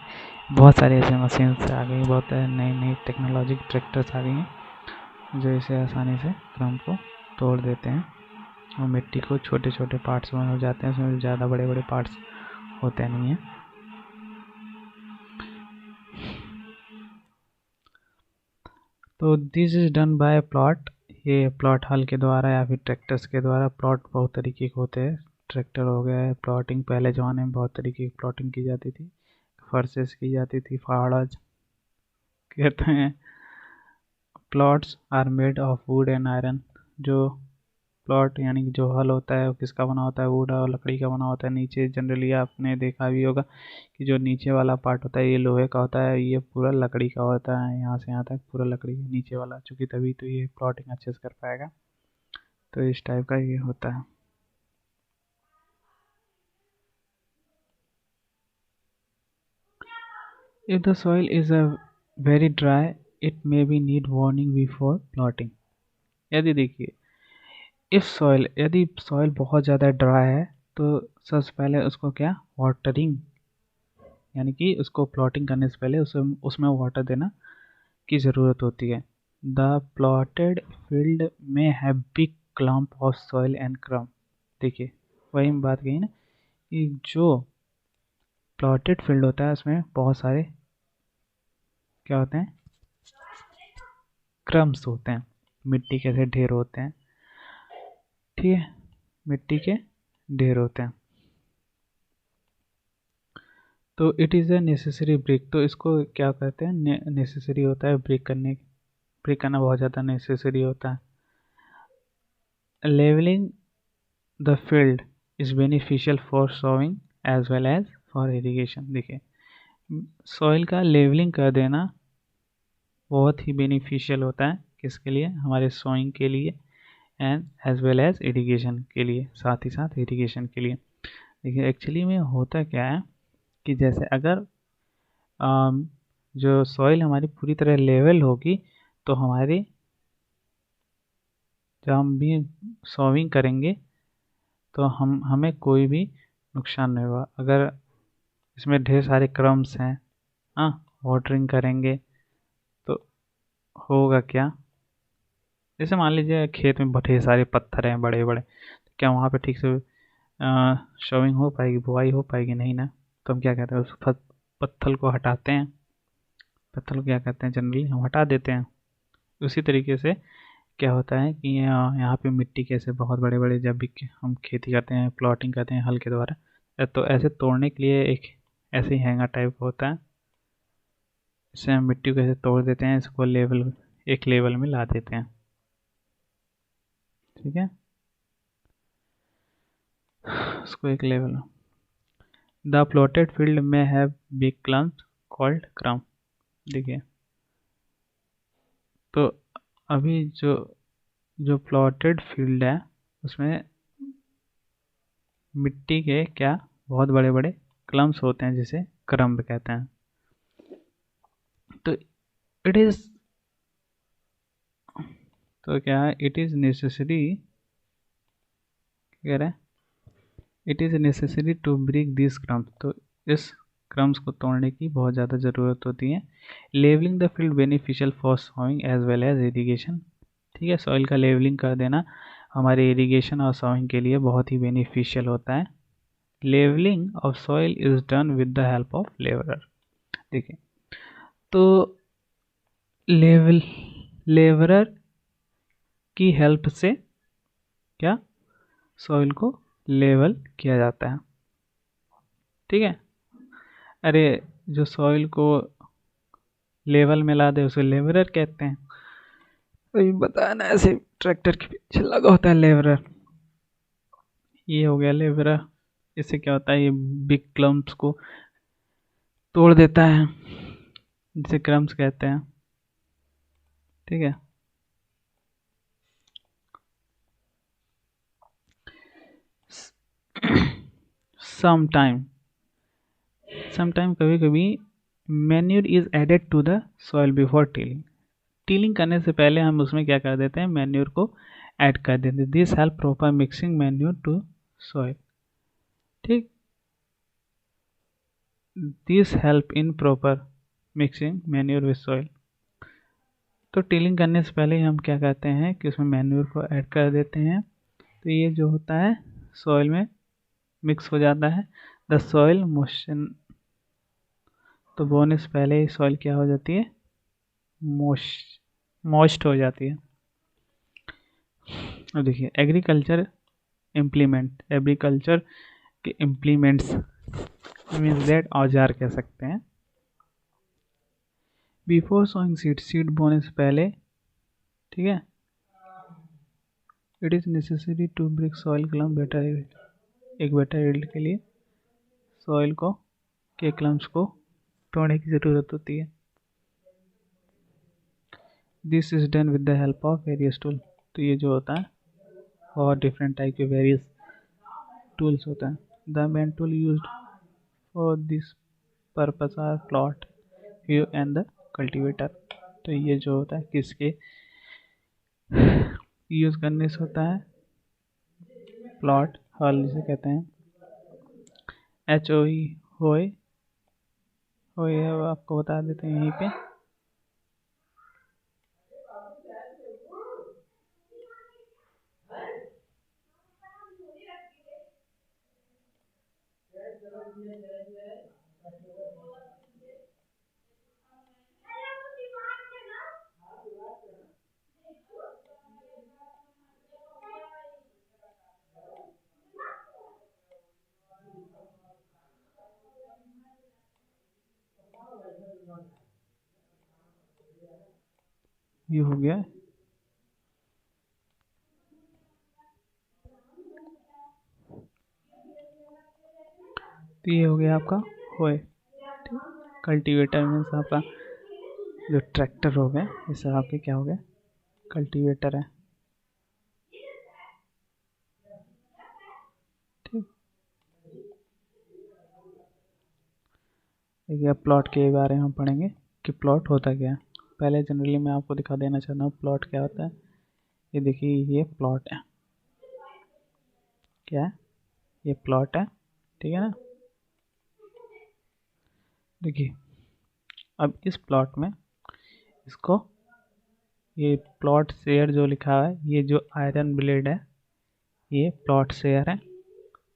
बहुत सारी ऐसे मशीन्स आ गई, बहुत नई नई टेक्नोलॉजी ट्रैक्टर्स आ गई हैं जो इसे आसानी से क्रम को तोड़ देते हैं और मिट्टी को छोटे छोटे पार्ट्स में हो जाते हैं। उसमें ज़्यादा बड़े बड़े पार्ट्स होते नहीं हैं। तो this is done by plot. ये प्लॉट हल के द्वारा या फिर ट्रैक्टर्स के द्वारा। प्लॉट बहुत तरीके के होते हैं। ट्रैक्टर हो गया है, प्लॉटिंग पहले ज़माने में बहुत तरीके की प्लॉटिंग की जाती थी। फर्सेस की जाती थी, फावड़ा कहते हैं। Plots are made of wood and iron. जो प्लॉट यानी कि जो हल होता है वो किसका बना होता है? वुड और लकड़ी का बना होता है। नीचे जनरली आपने देखा भी होगा कि जो नीचे वाला पार्ट होता है ये लोहे का होता है, ये पूरा लकड़ी का होता है। यहाँ से यहाँ तक पूरा लकड़ी का नीचे वाला, चूँकि तभी तो ये प्लॉटिंग अच्छे से कर पाएगा। तो इस टाइप का ये होता है। If the soil is very dry, it may be need warning before plotting। यदि देखिए यदि सॉइल बहुत ज़्यादा ड्राई है तो सबसे पहले उसको क्या वाटरिंग, यानी कि उसको प्लॉटिंग करने से पहले उसमें वाटर देना की ज़रूरत होती है। द प्लॉटेड फील्ड में have big clump of soil and क्रम। देखिए वही बात कही ना कि जो प्लॉटेड फील्ड होता है उसमें बहुत सारे क्या होते हैं, क्रम्स होते हैं, मिट्टी के ऐसे ढेर होते हैं। ठीक है, मिट्टी के ढेर होते हैं। तो it is a necessary break. तो इसको क्या कहते हैं, नेसेसरी होता है ब्रेक करना बहुत ज़्यादा नेसेसरी होता है। Levelling the field is beneficial for sowing as well as for irrigation. देखिए सॉइल का लेवलिंग कर देना बहुत ही बेनिफिशियल होता है। किसके लिए? हमारे सोइंग के लिए and as well as irrigation के लिए, साथ ही साथ इरिगेशन के लिए। देखिए एक्चुअली में होता क्या है कि जैसे अगर जो सॉइल हमारी पूरी तरह लेवल होगी तो हमारी जब हम भी सोइंग करेंगे तो हमें कोई भी नुकसान नहीं होगा। अगर इसमें ढेर सारे क्रम्स हैं, हाँ, वाटरिंग करेंगे तो होगा क्या, जैसे मान लीजिए खेत में ढेर सारे पत्थर हैं बड़े बड़े, तो क्या वहाँ पे ठीक से शोइंग हो पाएगी, बुआई हो पाएगी? नहीं ना। तो हम क्या कहते हैं, उस पत्थर को हटाते हैं। पत्थर को क्या कहते हैं, जनरली हम हटा देते हैं। उसी तरीके से क्या होता है कि यहाँ पे मिट्टी के ऐसे बहुत बड़े बड़े जब भी हम खेती करते हैं, प्लॉटिंग करते हैं हल के द्वारा, तो ऐसे तोड़ने के लिए एक ऐसे ही हैंगर टाइप होता है। इससे हम मिट्टी को ऐसे तोड़ देते हैं, इसको एक लेवल में ला देते हैं। ठीक है, उसको एक लेवल। द प्लॉटेड फील्ड में हैव बिग क्लम्प्स कॉल्ड क्रम। देखिए तो अभी जो प्लॉटेड फील्ड है उसमें मिट्टी के क्या बहुत बड़े बड़े क्लम्प्स होते हैं जिसे क्रम्ब कहते हैं। तो इट इज तो क्या है, इट इज नेसेसरी, कह रहे हैं it is necessary to break this crumbs. तो इस क्रम्स को तोड़ने की बहुत ज़्यादा ज़रूरत होती है। Levelling the field beneficial for sowing as well as irrigation. ठीक है, सॉइल का लेवलिंग कर देना हमारे इरीगेशन और सोइंग के लिए बहुत ही बेनिफिशियल होता है। Levelling of soil is done with the help of leveller. देखिए तो लेवरर की हेल्प से क्या सॉइल को लेवल किया जाता है। ठीक है, अरे जो सॉइल को लेवल में ला दे उसे लेवरर कहते हैं। वही बताया ना, ऐसे ट्रैक्टर के पीछे लगा होता है लेवरर। ये हो गया लेवरर। इससे क्या होता है, ये बिग क्लम्प्स को तोड़ देता है, जिसे क्रम्स कहते हैं। ठीक है, समटाइम कभी कभी manure is added to the soil before tilling. Tilling करने से पहले हम उसमें क्या कर देते हैं, मैन्यूर को ऐड कर देते हैं। This help proper mixing manure to soil. ठीक, this help in proper mixing manure with soil. तो टिलिंग करने से पहले हम क्या करते हैं कि उसमें मैन्यूर को ऐड कर देते हैं, तो ये जो होता है सॉइल में मिक्स हो जाता है। द सॉइल मोशन, तो बोने से पहले ही सॉइल क्या हो जाती है, मॉइस्ट हो जाती है। अब देखिए एग्रीकल्चर के इम्प्लीमेंट्स मीन्स दैट औजार कह सकते हैं। बिफोर सोइंग सीड बोने से पहले, ठीक है, it is necessary to break soil clump better yield. एक बेटर यील्ड के लिए सॉइल को के क्लम्प्स को तोड़ने की ज़रूरत होती है। This is done with the help of various tool. तो ये जो होता है और डिफरेंट टाइप के वेरियस टूल्स होता है। The main tool used for this purpose are plot, view and the cultivator. तो ये जो होता है किसके यूज़ करने से होता है, प्लॉट, हल जिसे कहते हैं, HOE होए आपको बता देते हैं यहीं पे। ये हो गया, तो ये हो गया आपका होए। कल्टीवेटर मीन्स आपका जो ट्रैक्टर हो गया, ये सब आपके क्या हो गया, कल्टीवेटर है। ठीक, देखिए प्लॉट के बारे में हम पढ़ेंगे कि प्लॉट होता क्या है। पहले जनरली मैं आपको दिखा देना चाहता हूँ प्लॉट क्या होता है। ये देखिए ये प्लॉट है, क्या है, ये प्लॉट है, ठीक है ना। देखिए अब इस प्लॉट में इसको, ये प्लॉट शेयर जो लिखा है, ये जो आयरन ब्लेड है ये प्लॉट शेयर है,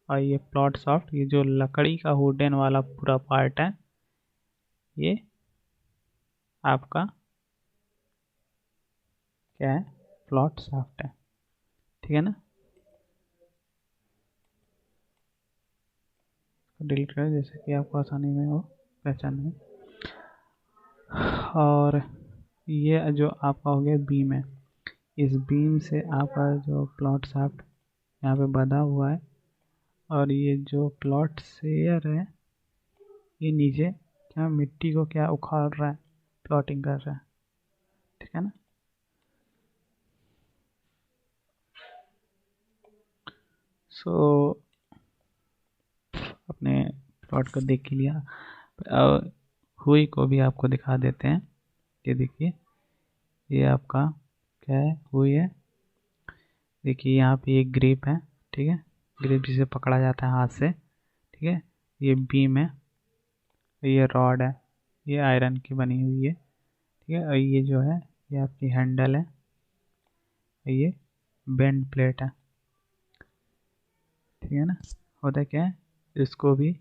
और ये प्लॉट सॉफ्ट, ये जो लकड़ी का वुडन वाला पूरा पार्ट है ये आपका क्या है, प्लॉट सॉफ्ट है, ठीक है ना। डिलीट करें जैसे कि आपको आसानी में हो पहचानने में। और ये जो आपका हो गया बीम है, इस बीम से आपका जो प्लॉट शाफ्ट यहाँ पे बंधा हुआ है, और ये जो प्लॉट शेयर है ये नीचे क्या मिट्टी को क्या उखाड़ रहा है, प्लॉटिंग कर रहा है, ठीक है ना। सो अपने प्लॉट को देख के लिया, हुई को भी आपको दिखा देते हैं। ये देखिए ये आपका क्या है, हुई है। देखिए यहाँ पे एक ग्रिप है, ठीक है, ग्रिप जिसे पकड़ा जाता है हाथ से, ठीक है। ये बीम है, ये रॉड है, ये आयरन की बनी हुई है, ठीक है। और ये जो है ये आपकी हैंडल है, ये बेंड प्लेट है, ठीक है ना। होता क्या है, इसको भी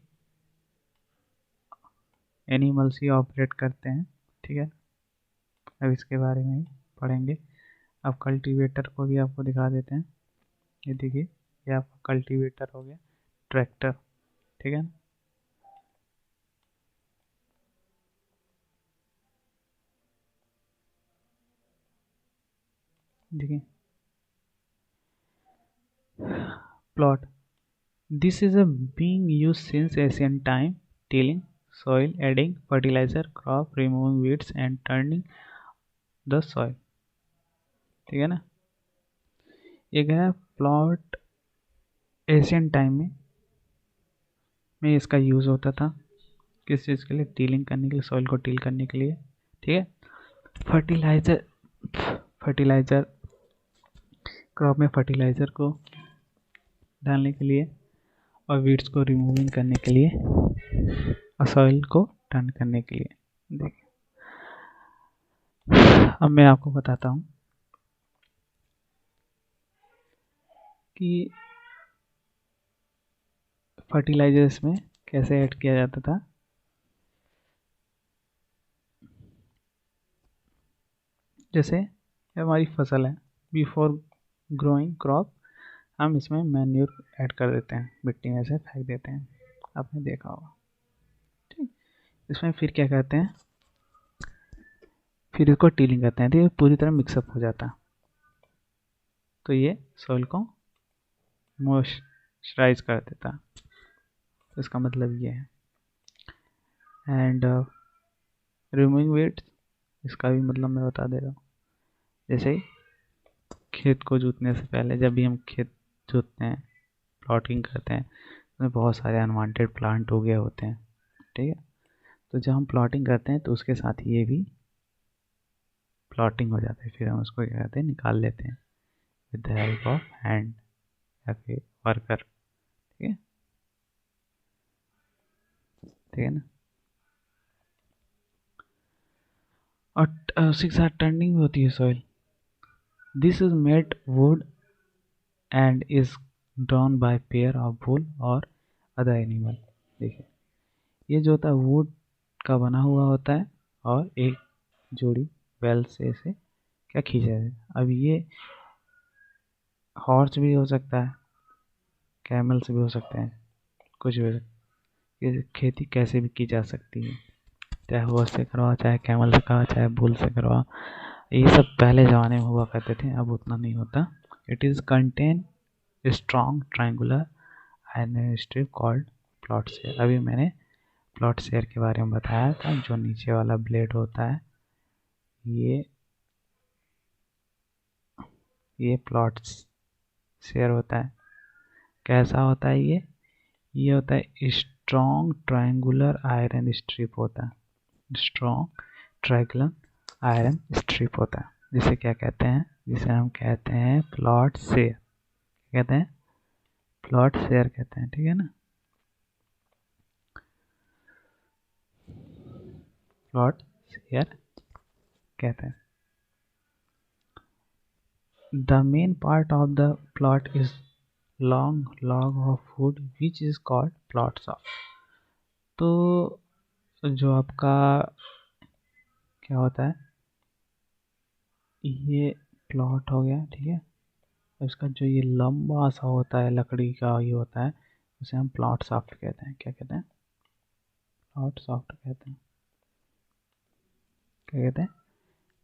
एनिमल्स ही ऑपरेट करते हैं, ठीक है। अब इसके बारे में ही पढ़ेंगे। अब कल्टीवेटर को भी आपको दिखा देते हैं। ये देखिए ये आपका कल्टीवेटर हो गया, ट्रैक्टर, ठीक है ना। देखिए plot, this is a being used since ancient time, tilling soil, adding fertilizer, crop, removing weeds and turning the soil, ठीक है ना। एक है प्लॉट एशियन टाइम में, में इसका यूज़ होता था किस चीज़ के लिए, टीलिंग करने के लिए, सॉइल को टील करने के लिए, ठीक है। फर्टिलाइज़र क्रॉप में फर्टिलाइज़र को डालने के लिए, और वीड्स को रिमूविंग करने के लिए, और सॉइल को टर्न करने के लिए। देखिए अब मैं आपको बताता हूँ कि फर्टिलाइजर इसमें कैसे ऐड किया जाता था। जैसे हमारी फसल है, बिफोर ग्रोइंग क्रॉप हम इसमें मैन्योर ऐड कर देते हैं, मिट्टी में से फेंक देते हैं, आपने देखा होगा, ठीक। इसमें फिर क्या करते हैं, फिर इसको टीलिंग करते हैं, ठीक है, पूरी तरह मिक्सअप हो जाता है, तो ये सॉइल को मॉइस्चराइज कर देता है, तो इसका मतलब ये है। एंड रिमूविंग वेट्स, इसका भी मतलब मैं बता दे रहा हूँ। जैसे खेत को जोतने से पहले, जब भी हम खेत जोतते हैं, प्लॉटिंग करते हैं, उसमें बहुत सारे अनवांटेड प्लांट उगे होते हैं, ठीक है। तो जब हम प्लॉटिंग करते हैं तो उसके साथ ये भी प्लॉटिंग हो जाता है, फिर हम उसको क्या कहते हैं, निकाल लेते हैं with the help of hand या फिर वर्कर, ठीक है, ठीक है ना। और उसी के साथ टर्निंग भी होती है soil. This is made would and is drawn by pair of bull और अदर एनिमल। देखिए ये जो होता है वुड का बना हुआ होता है, और एक जोड़ी बैल से इसे क्या खींचा जाए। अब ये हॉर्स भी हो सकता है, कैमल्स भी हो सकते हैं, कुछ भी हो सकता है। ये खेती कैसे भी की जा सकती है, चाहे हॉर्स से करवा, चाहे कैमल से करवा, चाहे बुल से करवा। ये सब पहले ज़माने में हुआ करते थे, अब उतना नहीं होता। It is contain strong triangular iron strip called plot share. अभी मैंने प्लॉट शेयर के बारे में बताया था, जो नीचे वाला ब्लेड होता है, ये प्लॉट शेयर होता है। कैसा होता है ये होता है स्ट्रॉन्ग ट्रायंगुलर आयरन स्ट्रिप होता है, स्ट्रॉन्ग ट्रायंगुलर आयरन स्ट्रिप होता है, जिसे क्या कहते हैं, जिसे हम कहते हैं प्लॉट शेयर, कहते हैं प्लॉट शेयर कहते हैं, ठीक है ना, प्लॉट शेयर कहते हैं। The main part of the plot is long log of wood which is called plot shaft। तो जो आपका क्या होता है, ये प्लॉट हो गया, ठीक है। इसका जो ये लंबा सा होता है लकड़ी का ये होता है, उसे हम प्लॉट शाफ्ट कहते हैं। क्या कहते हैं, प्लॉट शाफ्ट कहते हैं। क्या कहते हैं,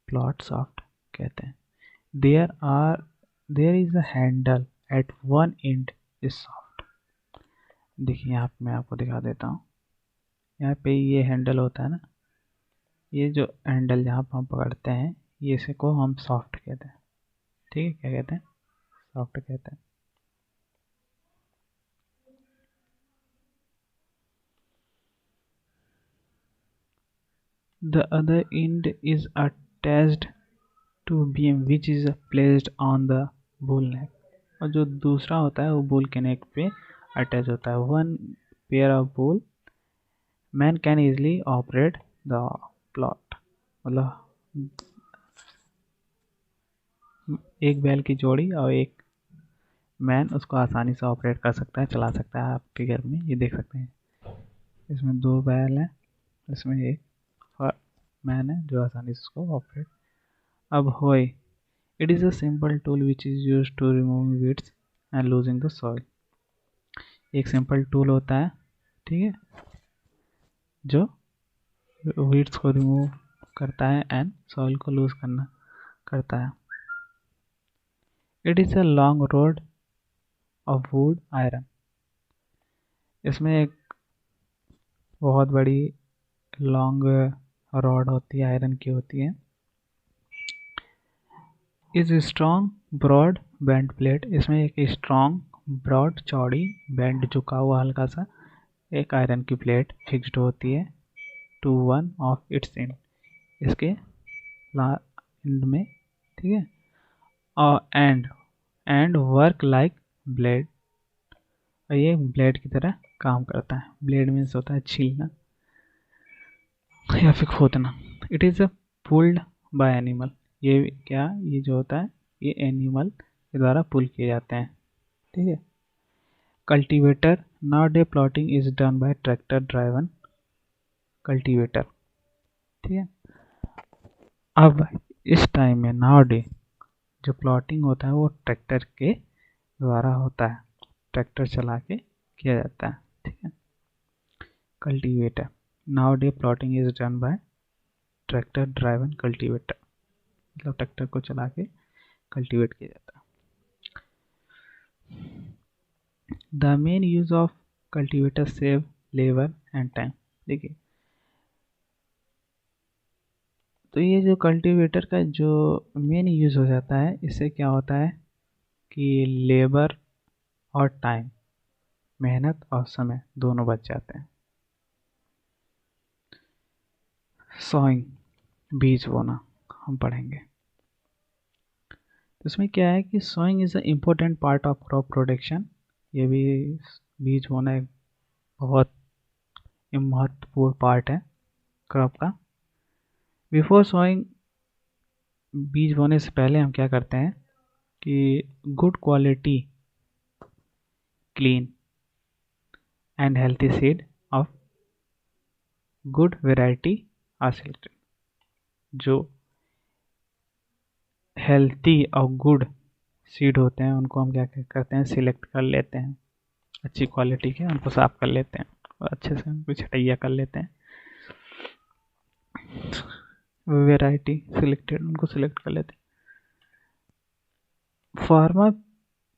प्लॉट शाफ्ट कहते हैं। There is a handle at one end is shaft. देखिए यहाँ पे मैं आपको दिखा देता हूँ, यहाँ पे ये हैंडल होता है ना, ये जो हैंडल जहाँ पर हम पकड़ते हैं, ये इसे को हम सॉफ्ट कहते हैं, ठीक है। क्या कहते हैं, सॉफ्ट कहते हैं। The other end is attached to beam which is placed on the bull neck। और जो दूसरा होता है वो बुल के नेक पे अटैच होता है। One pair of bull man can easily operate the plot. मतलब एक बैल की जोड़ी और एक मैन उसको आसानी से ऑपरेट कर सकता है, चला सकता है। आप फिगर में ये देख सकते हैं, इसमें दो बैल हैं, इसमें एक मैन है जो आसानी से उसको ऑपरेट। अब hoe, it is a simple tool which is use to remove weeds and loosing the soil. एक सिंपल टूल होता है, ठीक है, जो वीड्स को रिमूव करता है एंड सॉइल को लूज करता है। It is a long road of would iron. इसमें एक बहुत बड़ी लॉन्ग रॉड होती है, आयरन की होती है। Is strong broad bend plate. इसमें एक स्ट्रॉन्ग ब्रॉड चौड़ी बेंड झुका हुआ हल्का सा एक आयरन की प्लेट फिक्स्ड होती है to one of its end, इसके एंड में, ठीक है, और एंड वर्क लाइक ब्लेड, और ये ब्लेड की तरह काम करता है। ब्लेड मीन्स होता है छीलना या फिर खोदना। It is pulled bye animal, ये क्या, ये जो होता है ये एनिमल के द्वारा पुल किए जाते हैं, ठीक है। Cultivator, now day plotting is done by tractor driven cultivator, ठीक है। अब इस टाइम में नाउ डे जो प्लॉटिंग होता है वो ट्रैक्टर के द्वारा होता है, ट्रैक्टर चला के किया जाता है, ठीक है। Cultivator, now day plotting is done by tractor driven cultivator, मतलब ट्रैक्टर को चला के कल्टीवेट किया जाता है। The main use of cultivator save labour and time, देखिए तो ये जो कल्टीवेटर का जो मेन यूज हो जाता है, इससे क्या होता है कि लेबर और टाइम, मेहनत और समय दोनों बच जाते हैं। सॉइंग, बीज बोना हम पढ़ेंगे, तो इसमें क्या है कि sawing is a important part of crop production, ये भी बीज बोना एक बहुत महत्वपूर्ण पार्ट है क्रॉप का। बिफोर सॉइंग, बीज बोने से पहले हम क्या करते हैं कि good quality clean and healthy seed of good variety are selected, जो हेल्थी और गुड सीड होते हैं उनको हम क्या करते हैं, सिलेक्ट कर लेते हैं, अच्छी क्वालिटी के उनको साफ कर लेते हैं और अच्छे से उनको छटैया कर लेते हैं, वेराइटी सिलेक्टेड उनको सिलेक्ट कर लेते हैं। Farmer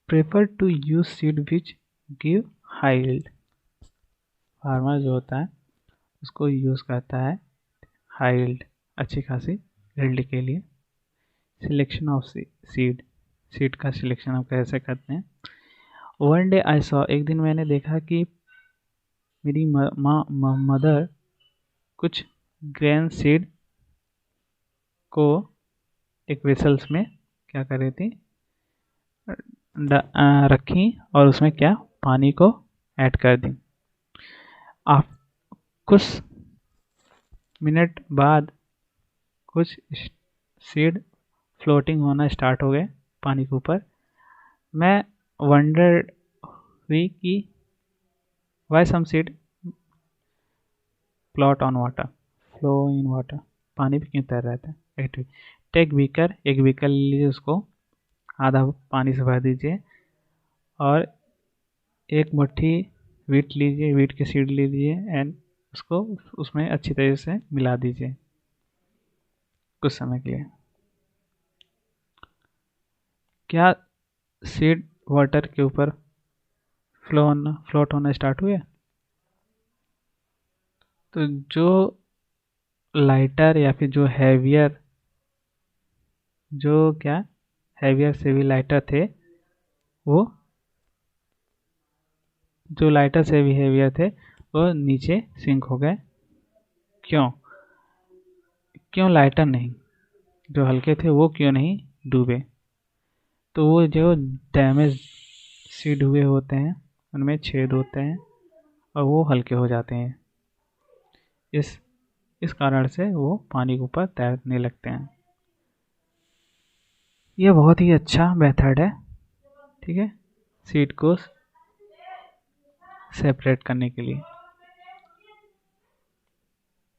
prefer to use seed which give high yield, farmer जो होता है उसको यूज़ करता है हाई यील्ड, अच्छी खासी यील्ड के लिए। सिलेक्शन ऑफ सीड, सीड का सिलेक्शन हम कैसे करते हैं। वन डे आई सॉ, एक दिन मैंने देखा कि मेरी मदर कुछ ग्रेन सीड को एक वेसल्स में क्या कर रही थी, रखी और उसमें क्या पानी को ऐड कर दी। आप कुछ मिनट बाद कुछ सीड फ्लोटिंग होना स्टार्ट हो गए पानी के ऊपर। मैं वंडर हुई कि why some seed float on water, flow in water, पानी भी क्यों तैर रहता है। टेक बीकर, एक बीकर ले लीजिए, उसको आधा पानी से भर दीजिए और एक मुट्ठी वीट लीजिए, वीट के सीड ले लीजिए एंड उसको उसमें अच्छी तरह से मिला दीजिए कुछ समय के लिए। क्या सीड वाटर के ऊपर फ्लोट होना स्टार्ट हुए। तो जो लाइटर या फिर जो हैवियर, जो क्या हैवियर से भी लाइटर थे, वो जो लाइटर से भी हैवियर थे वो नीचे सिंक हो गए। क्यों क्यों लाइटर नहीं, जो हल्के थे वो क्यों नहीं डूबे। तो वो जो डैमेज सीड हुए होते हैं उनमें छेद होते हैं और वो हल्के हो जाते हैं, इस कारण से वो पानी के ऊपर तैरने लगते हैं। ये बहुत ही अच्छा मेथड है, ठीक है, सीड को सेपरेट करने के लिए।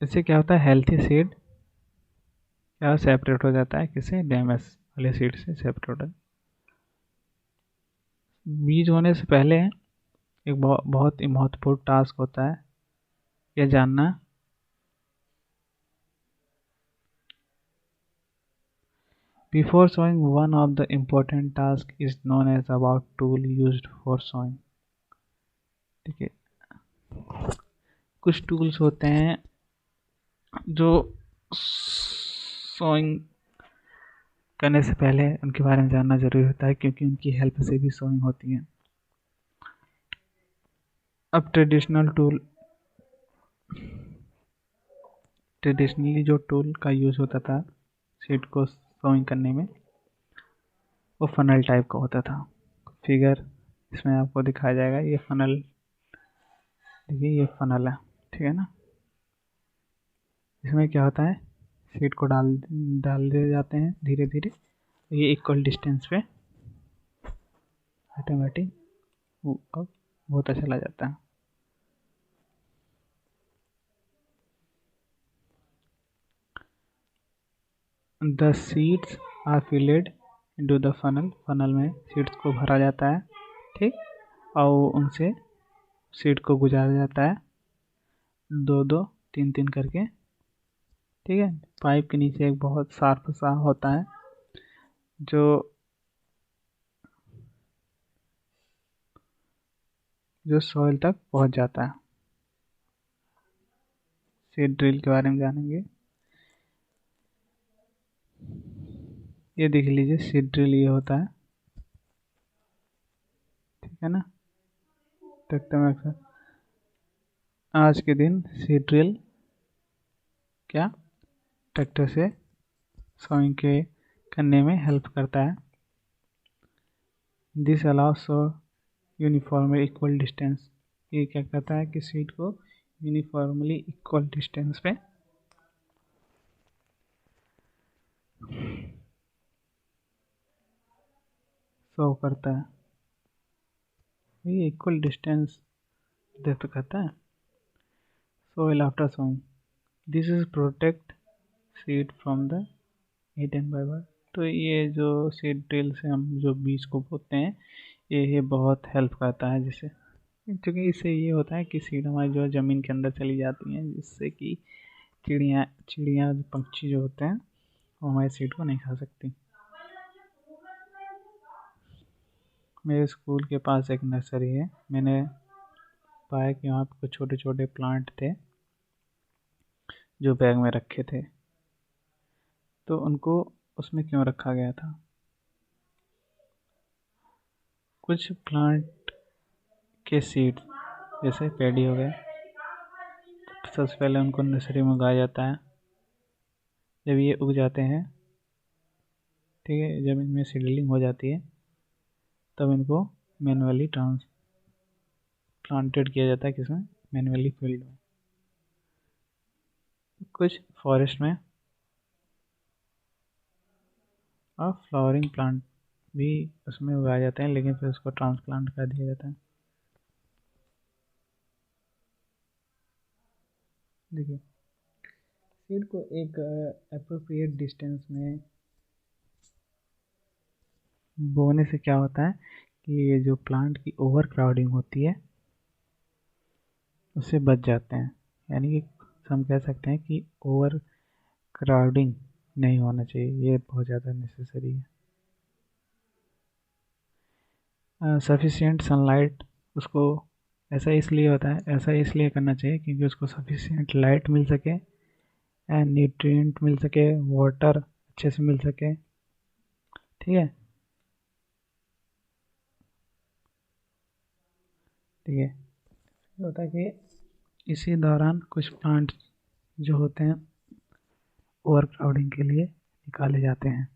इससे क्या होता है, हेल्थी सीड क्या सेपरेट हो जाता है, किसी डैमेज वाले सीड से सेपरेट होता है। बीज होने से पहले एक बहुत ही महत्वपूर्ण टास्क होता है यह जानना before sowing, one of the important task is known as about tool used for sowing. ठीक है, कुछ टूल्स होते हैं जो सोइंग करने से पहले उनके बारे में जानना जरूरी होता है, क्योंकि उनकी हेल्प से भी सोइंग होती है। अब ट्रेडिशनली जो टूल का यूज़ होता था सीड को सोइंग करने में, वो फनल टाइप का होता था। फिगर इसमें आपको दिखाया जाएगा, ये फनल, देखिए ये फनल है, ठीक है ना। इसमें क्या होता है, सीड को डाल डाल दिए जाते हैं धीरे धीरे, ये इक्वल डिस्टेंस पे ऑटोमेटिक अब होता चला जाता है। The seeds are filled into the funnel, funnel में सीड्स को भरा जाता है, ठीक, और उनसे सीड को गुजारा जाता है दो दो तीन तीन करके, ठीक है। पाइप के नीचे एक बहुत शार्प सा होता है जो सॉइल तक पहुंच जाता है। सीड ड्रिल के बारे में जानेंगे, ये देख लीजिए सीड ड्रिल ये होता है, ठीक है ना। ट्रैक्टर में अक्सर आज के दिन सीड ड्रिल क्या ट्रैक्टर से सोइंग के करने में हेल्प करता है। This allows uniformly equal distance, ये क्या करता है कि सीड को यूनिफॉर्मली इक्वल डिस्टेंस पे शो करता है, ये इक्वल डिस्टेंस व्यक्त करता है। Soil after sowing, this is protect seed from the heat and बाइबर। तो ये जो सीड ड्रिल से हम जो बीज को बोते हैं, ये बहुत हेल्प करता है, जिससे क्योंकि इससे ये होता है कि सीड हमारी जो ज़मीन के अंदर चली जाती हैं, जिससे कि चिड़िया पक्षी जो होते हैं वो हमारे सीड को नहीं खा सकती। मेरे स्कूल के पास एक नर्सरी है, मैंने पाया कि वहाँ पे कुछ छोटे छोटे प्लांट थे जो बैग में रखे थे। तो उनको उसमें क्यों रखा गया था, कुछ प्लांट के सीड जैसे पैडी हो गए, सबसे पहले उनको नर्सरी में उगाया जाता है। जब ये उग जाते हैं, ठीक है, जब इनमें सीडलिंग हो जाती है तब इनको मैनुअली ट्रांसप्लांटेड किया जाता है, किसमें, मैनुअली फील्ड में। कुछ फॉरेस्ट में और फ्लावरिंग प्लांट भी उसमें उगाए जाते हैं, लेकिन फिर उसको ट्रांसप्लांट कर दिया जाता है। देखिए सीड को एक अप्रोप्रिएट डिस्टेंस में बोने से क्या होता है कि ये जो प्लांट की ओवर क्राउडिंग होती है उससे बच जाते हैं। यानी कि हम कह सकते हैं कि ओवर क्राउडिंग नहीं होना चाहिए, ये बहुत ज़्यादा नेसेसरी है। सफिशिएंट सनलाइट, उसको ऐसा इसलिए होता है, ऐसा इसलिए करना चाहिए क्योंकि उसको सफिशिएंट लाइट मिल सके एंड न्यूट्रिएंट मिल सके, वाटर अच्छे से मिल सके, ठीक है, ठीक है। होता है कि इसी दौरान कुछ प्लांट जो होते हैं ओवर क्राउडिंग के लिए निकाले जाते हैं।